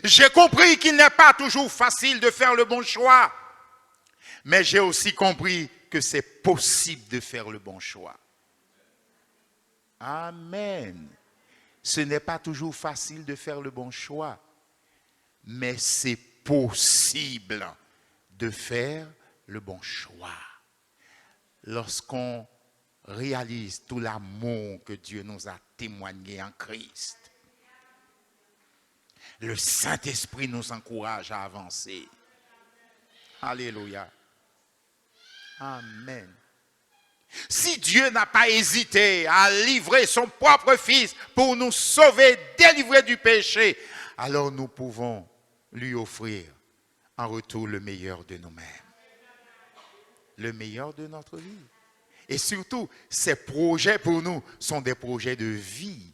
J'ai compris qu'il n'est pas toujours facile de faire le bon choix. Mais j'ai aussi compris que c'est possible de faire le bon choix. Amen. Ce n'est pas toujours facile de faire le bon choix. Mais c'est possible de faire le bon choix. Lorsqu'on réalise tout l'amour que Dieu nous a témoigné en Christ. Le Saint-Esprit nous encourage à avancer. Alléluia. Amen. Si Dieu n'a pas hésité à livrer son propre Fils pour nous sauver, délivrer du péché, alors nous pouvons lui offrir en retour le meilleur de nous-mêmes. Le meilleur de notre vie. Et surtout, ces projets pour nous sont des projets de vie.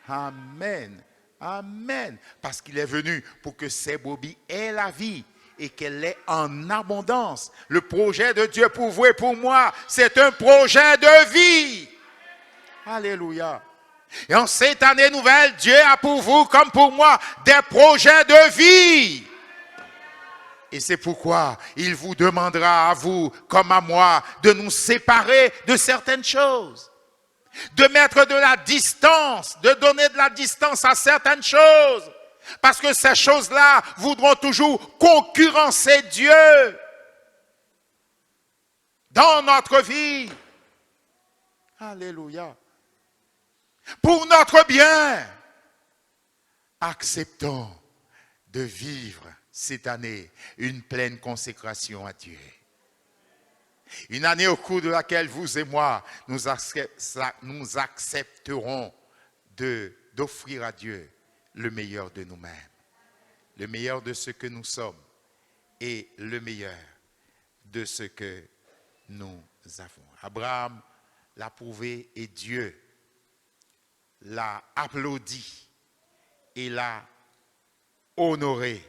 Amen. Amen. Parce qu'il est venu pour que ces brebis aient la vie et qu'elle est en abondance. Le projet de Dieu pour vous et pour moi, c'est un projet de vie. Alléluia. Et en cette année nouvelle, Dieu a pour vous comme pour moi des projets de vie. Et c'est pourquoi il vous demandera à vous comme à moi de nous séparer de certaines choses. De mettre de la distance, de donner de la distance à certaines choses. Parce que ces choses-là voudront toujours concurrencer Dieu dans notre vie. Alléluia. Pour notre bien, acceptons de vivre cette année une pleine consécration à Dieu. Une année au cours de laquelle vous et moi, nous accepterons d'offrir à Dieu le meilleur de nous-mêmes, le meilleur de ce que nous sommes et le meilleur de ce que nous avons. Abraham l'a prouvé et Dieu l'a applaudi et l'a honoré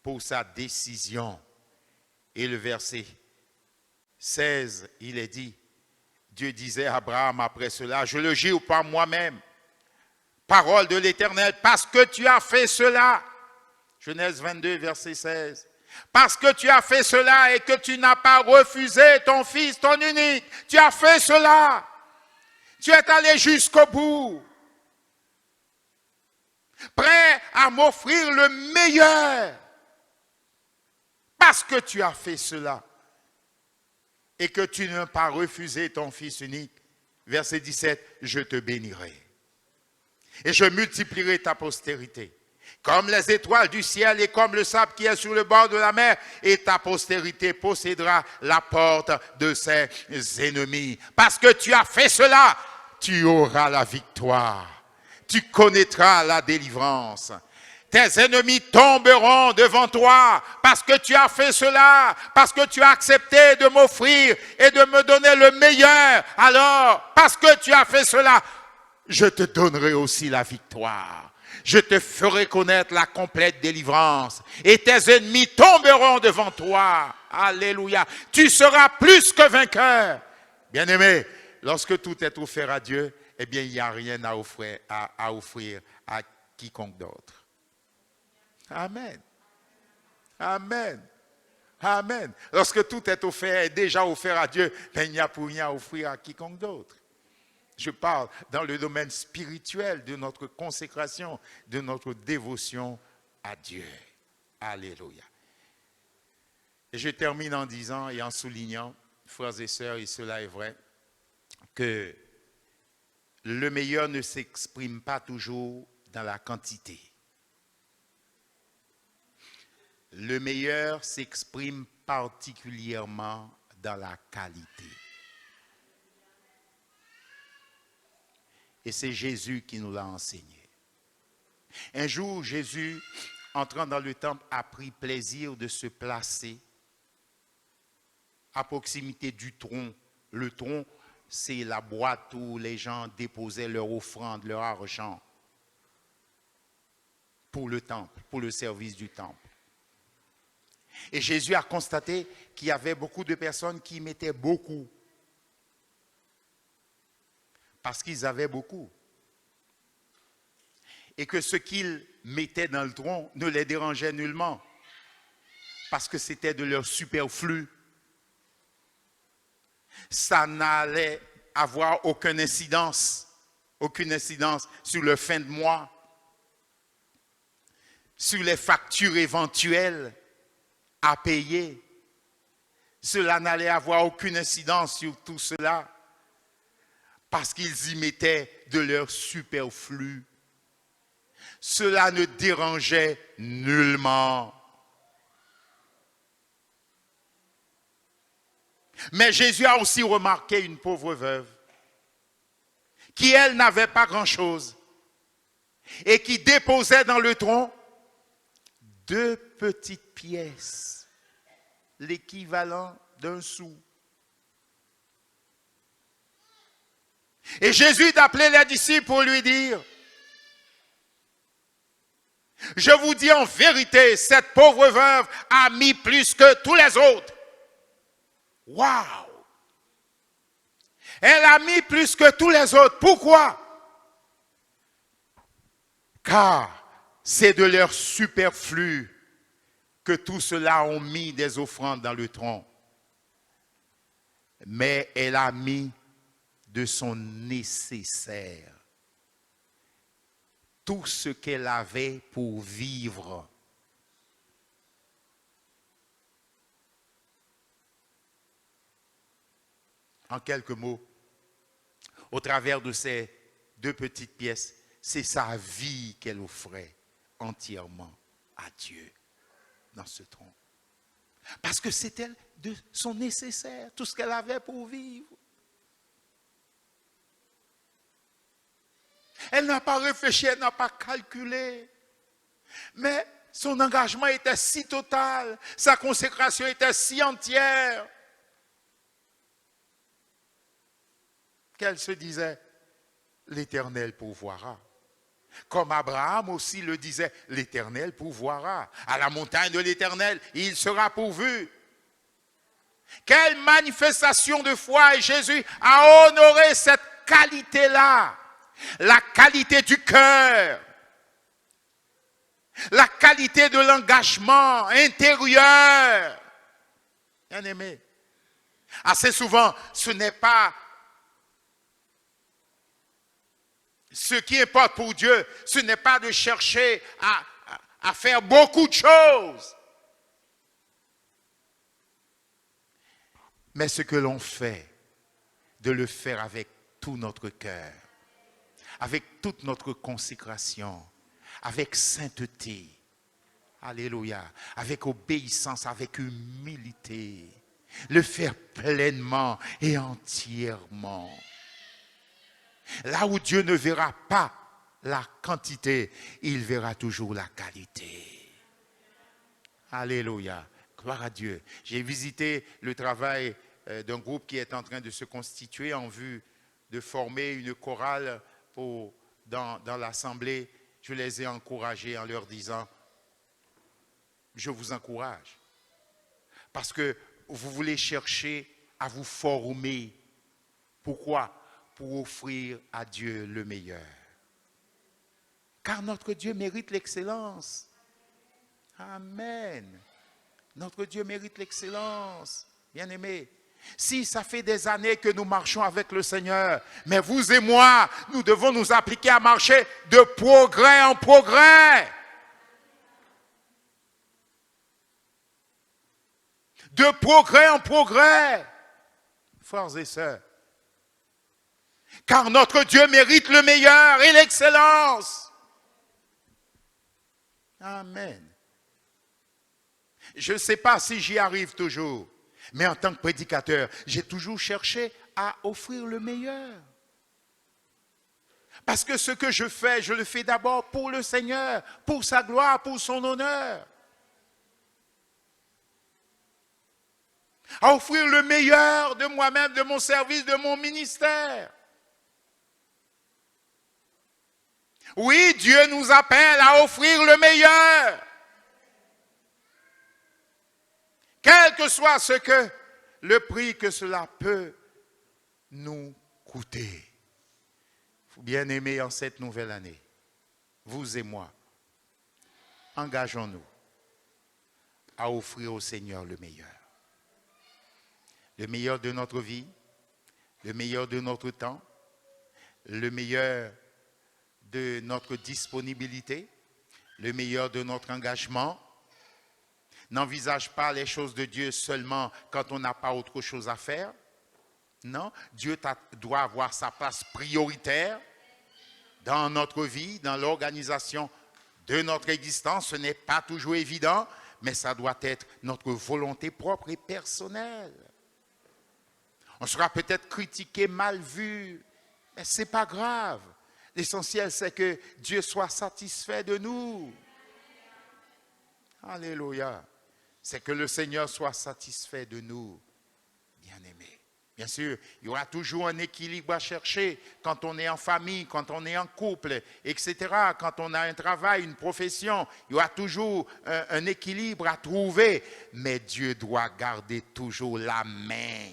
pour sa décision. Et le verset 16, il est dit, Dieu disait à Abraham après cela, je le jure par moi-même, parole de l'Éternel, parce que tu as fait cela. Genèse 22, verset 16. Parce que tu as fait cela et que tu n'as pas refusé ton fils, ton unique. Tu as fait cela. Tu es allé jusqu'au bout. Prêt à m'offrir le meilleur. Parce que tu as fait cela. Et que tu n'as pas refusé ton fils unique. Verset 17, je te bénirai. Et je multiplierai ta postérité. Comme les étoiles du ciel et comme le sable qui est sur le bord de la mer. Et ta postérité possédera la porte de ses ennemis. Parce que tu as fait cela, tu auras la victoire. Tu connaîtras la délivrance. Tes ennemis tomberont devant toi parce que tu as fait cela, parce que tu as accepté de m'offrir et de me donner le meilleur. Alors, parce que tu as fait cela, je te donnerai aussi la victoire. Je te ferai connaître la complète délivrance et tes ennemis tomberont devant toi. Alléluia. Tu seras plus que vainqueur. Bien-aimé, lorsque tout est offert à Dieu, eh bien, il n'y a rien à offrir quiconque d'autre. Amen. Amen. Amen. Lorsque tout est offert, est déjà offert à Dieu, il n'y a pour rien à offrir à quiconque d'autre. Je parle dans le domaine spirituel de notre consécration, de notre dévotion à Dieu. Alléluia. Et je termine en disant et en soulignant, frères et sœurs, et cela est vrai, que le meilleur ne s'exprime pas toujours dans la quantité. Le meilleur s'exprime particulièrement dans la qualité. Et c'est Jésus qui nous l'a enseigné. Un jour, Jésus, entrant dans le temple, a pris plaisir de se placer à proximité du tronc. Le tronc, c'est la boîte où les gens déposaient leur offrande, leur argent pour le temple, pour le service du temple. Et Jésus a constaté qu'il y avait beaucoup de personnes qui mettaient beaucoup. Parce qu'ils avaient beaucoup. Et que ce qu'ils mettaient dans le tronc ne les dérangeait nullement. Parce que c'était de leur superflu. Ça n'allait avoir aucune incidence sur le fin de mois, sur les factures éventuelles à payer. Cela n'allait avoir aucune incidence sur tout cela parce qu'ils y mettaient de leur superflu. Cela ne dérangeait nullement. Mais Jésus a aussi remarqué une pauvre veuve qui, elle, n'avait pas grand-chose et qui déposait dans le tronc 2 petites pièces, l'équivalent d'un sou. Et Jésus d'appelé les disciples pour lui dire, je vous dis en vérité, cette pauvre veuve a mis plus que tous les autres. Waouh! Elle a mis plus que tous les autres. Pourquoi? Car c'est de leur superflu que tous ceux-là ont mis des offrandes dans le tronc. Mais elle a mis de son nécessaire. Tout ce qu'elle avait pour vivre. En quelques mots, au travers de ces 2 petites pièces, c'est sa vie qu'elle offrait entièrement à Dieu dans ce tronc. Parce que c'était de son nécessaire, tout ce qu'elle avait pour vivre. Elle n'a pas réfléchi, elle n'a pas calculé. Mais son engagement était si total, sa consécration était si entière, qu'elle se disait, l'Éternel pourvoira. Comme Abraham aussi le disait, l'Éternel pourvoira. À la montagne de l'Éternel, il sera pourvu. Quelle manifestation de foi! Et Jésus a honoré cette qualité-là. La qualité du cœur. La qualité de l'engagement intérieur. Bien aimé. Assez souvent, ce n'est pas ce qui importe pour Dieu, ce n'est pas de chercher à faire beaucoup de choses. Mais ce que l'on fait, de le faire avec tout notre cœur, avec toute notre consécration, avec sainteté, alléluia, avec obéissance, avec humilité, le faire pleinement et entièrement. Là où Dieu ne verra pas la quantité, il verra toujours la qualité. Alléluia. Gloire à Dieu. J'ai visité le travail d'un groupe qui est en train de se constituer en vue de former une chorale dans l'assemblée. Je les ai encouragés en leur disant, je vous encourage. Parce que vous voulez chercher à vous former. Pourquoi? Pour offrir à Dieu le meilleur. car notre Dieu mérite l'excellence. Amen. Notre Dieu mérite l'excellence. Bien-aimés, si ça fait des années que nous marchons avec le Seigneur, mais vous et moi, nous devons nous appliquer à marcher de progrès en progrès. De progrès en progrès. Frères et sœurs. Car notre Dieu mérite le meilleur et l'excellence. Amen. Je ne sais pas si j'y arrive toujours, mais en tant que prédicateur, j'ai toujours cherché à offrir le meilleur. Parce que ce que je fais, je le fais d'abord pour le Seigneur, pour sa gloire, pour son honneur. À offrir le meilleur de moi-même, de mon service, de mon ministère. Oui, Dieu nous appelle à offrir le meilleur. Quel que soit ce que le prix que cela peut nous coûter. Bien-aimés, en cette nouvelle année, vous et moi, engageons-nous à offrir au Seigneur le meilleur. Le meilleur de notre vie, le meilleur de notre temps, le meilleur de notre disponibilité, le meilleur de notre engagement. N'envisage pas les choses de Dieu seulement quand on n'a pas autre chose à faire. Non, Dieu doit avoir sa place prioritaire dans notre vie, dans l'organisation de notre existence. Ce n'est pas toujours évident, mais ça doit être notre volonté propre et personnelle. On sera peut-être critiqué, mal vu, mais ce n'est pas grave. L'essentiel, c'est que Dieu soit satisfait de nous. Alléluia. C'est que le Seigneur soit satisfait de nous, bien-aimés. Bien sûr, il y aura toujours un équilibre à chercher quand on est en famille, quand on est en couple, etc. Quand on a un travail, une profession, il y aura toujours un équilibre à trouver. Mais Dieu doit garder toujours la main.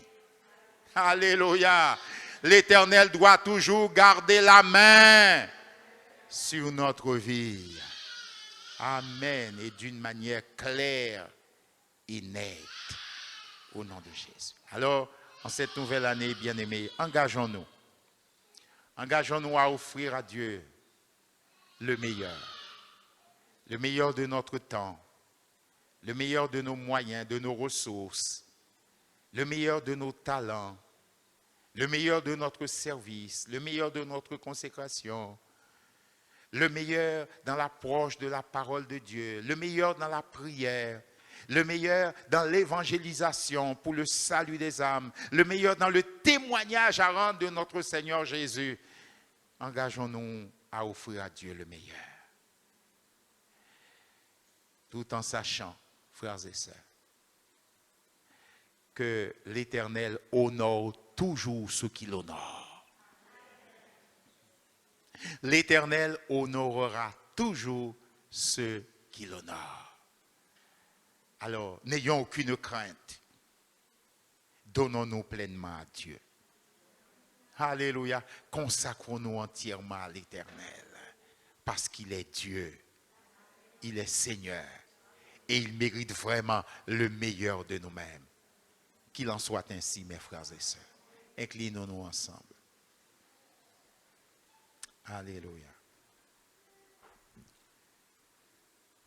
Alléluia. L'Éternel doit toujours garder la main sur notre vie. Amen. Et d'une manière claire et nette. Au nom de Jésus. Alors, en cette nouvelle année, bien-aimés, engageons-nous. Engageons-nous à offrir à Dieu le meilleur. Le meilleur de notre temps. Le meilleur de nos moyens, de nos ressources. Le meilleur de nos talents. Le meilleur de notre service. Le meilleur de notre consécration. Le meilleur dans l'approche de la parole de Dieu. Le meilleur dans la prière. Le meilleur dans l'évangélisation pour le salut des âmes. Le meilleur dans le témoignage à rendre de notre Seigneur Jésus. Engageons-nous à offrir à Dieu le meilleur. Tout en sachant, frères et sœurs, que l'Éternel honore toujours ceux qui l'honorent. L'Éternel honorera toujours ceux qui l'honorent. Alors, n'ayons aucune crainte. Donnons-nous pleinement à Dieu. Alléluia. Consacrons-nous entièrement à l'Éternel. Parce qu'il est Dieu. Il est Seigneur. Et il mérite vraiment le meilleur de nous-mêmes. Qu'il en soit ainsi, mes frères et sœurs. Inclinons-nous ensemble. Alléluia.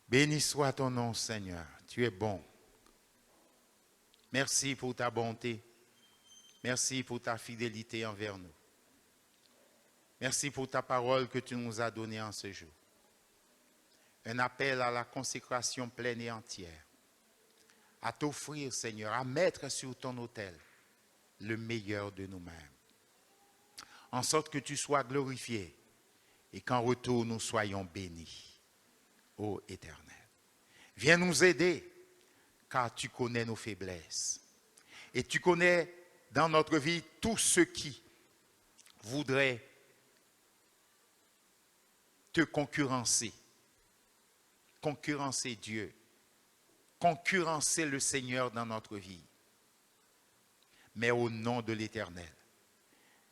Béni soit ton nom, Seigneur. Tu es bon. Merci pour ta bonté. Merci pour ta fidélité envers nous. Merci pour ta parole que tu nous as donnée en ce jour. Un appel à la consécration pleine et entière. À t'offrir, Seigneur, à mettre sur ton autel le meilleur de nous-mêmes. En sorte que tu sois glorifié et qu'en retour nous soyons bénis. Ô Éternel. Viens nous aider, car tu connais nos faiblesses. Et tu connais dans notre vie tous ceux qui voudraient te concurrencer. Concurrencer Dieu. Concurrencer le Seigneur dans notre vie. Mais au nom de l'Éternel,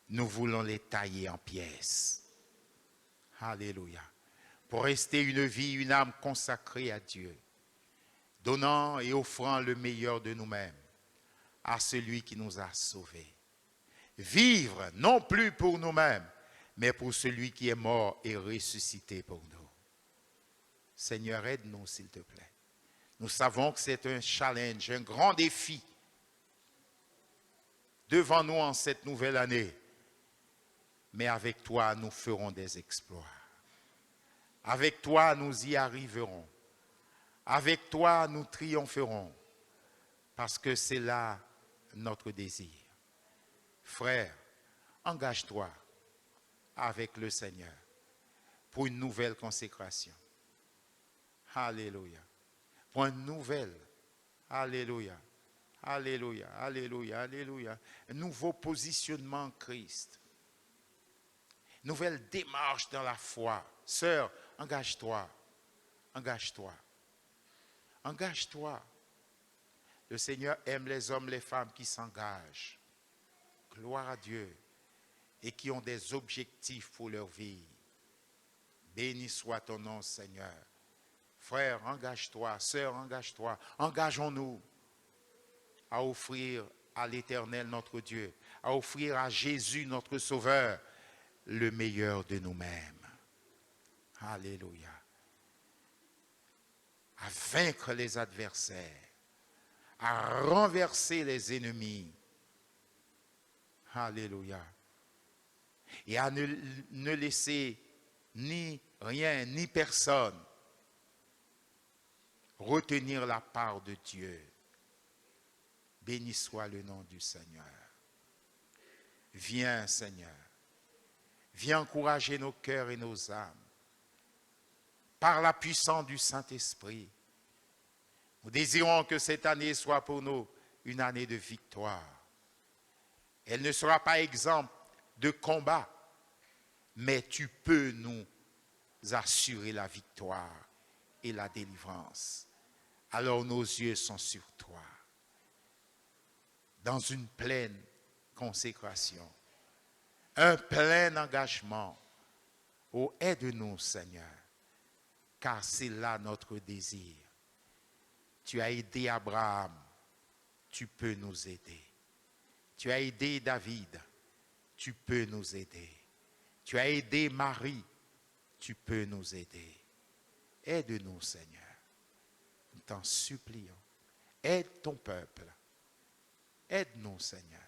nous voulons les tailler en pièces. Alléluia. pour rester une vie, une âme consacrée à Dieu, donnant et offrant le meilleur de nous-mêmes à celui qui nous a sauvés. Vivre non plus pour nous-mêmes, mais pour celui qui est mort et ressuscité pour nous. Seigneur, aide-nous s'il te plaît. Nous savons que c'est un challenge, un grand défi devant nous en cette nouvelle année. Mais avec toi, nous ferons des exploits. Avec toi, nous y arriverons. Avec toi, nous triompherons. Parce que c'est là notre désir. Frère, engage-toi avec le Seigneur pour une nouvelle consécration. Alléluia. Pour une nouvelle. Alléluia. Alléluia. Alléluia. Alléluia. Un nouveau positionnement en Christ. Nouvelle démarche dans la foi. Sœur, engage-toi. Engage-toi. Engage-toi. Le Seigneur aime les hommes, les femmes qui s'engagent. Gloire à Dieu. Et qui ont des objectifs pour leur vie. Béni soit ton nom, Seigneur. Frère, engage-toi. Sœur, engage-toi. Engageons-nous à offrir à l'Éternel notre Dieu, à offrir à Jésus notre Sauveur le meilleur de nous-mêmes. Alléluia. À vaincre les adversaires, à renverser les ennemis. Alléluia. Et à ne laisser ni rien, ni personne retenir la part de Dieu. Béni soit le nom du Seigneur. Viens, Seigneur. Viens encourager nos cœurs et nos âmes. Par la puissance du Saint-Esprit. Nous désirons que cette année soit pour nous une année de victoire. Elle ne sera pas exempte de combat, mais tu peux nous assurer la victoire et la délivrance. Alors nos yeux sont sur toi, dans une pleine consécration, un plein engagement. Oh, aide-nous, Seigneur, car c'est là notre désir. Tu as aidé Abraham, tu peux nous aider. Tu as aidé David, tu peux nous aider. Tu as aidé Marie, tu peux nous aider. Aide-nous, Seigneur. Nous t'en supplions. Aide ton peuple. Aide-nous, Seigneur.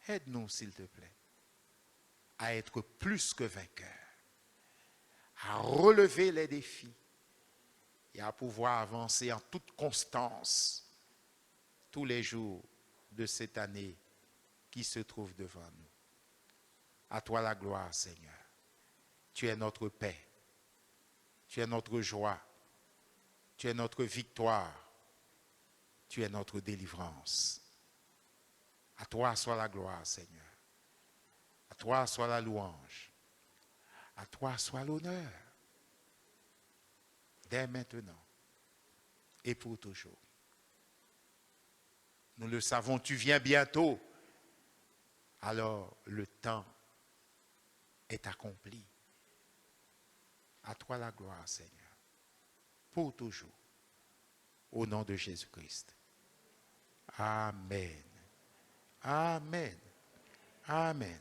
Aide-nous, s'il te plaît, à être plus que vainqueurs, à relever les défis et à pouvoir avancer en toute constance tous les jours de cette année qui se trouve devant nous. À toi la gloire, Seigneur. Tu es notre paix. Tu es notre joie. Tu es notre victoire. Tu es notre délivrance. À toi soit la gloire, Seigneur. À toi soit la louange. À toi soit l'honneur. Dès maintenant et pour toujours. Nous le savons, tu viens bientôt. Alors le temps est accompli. À toi la gloire, Seigneur. Pour toujours. Au nom de Jésus-Christ. Amen. Amen. Amen.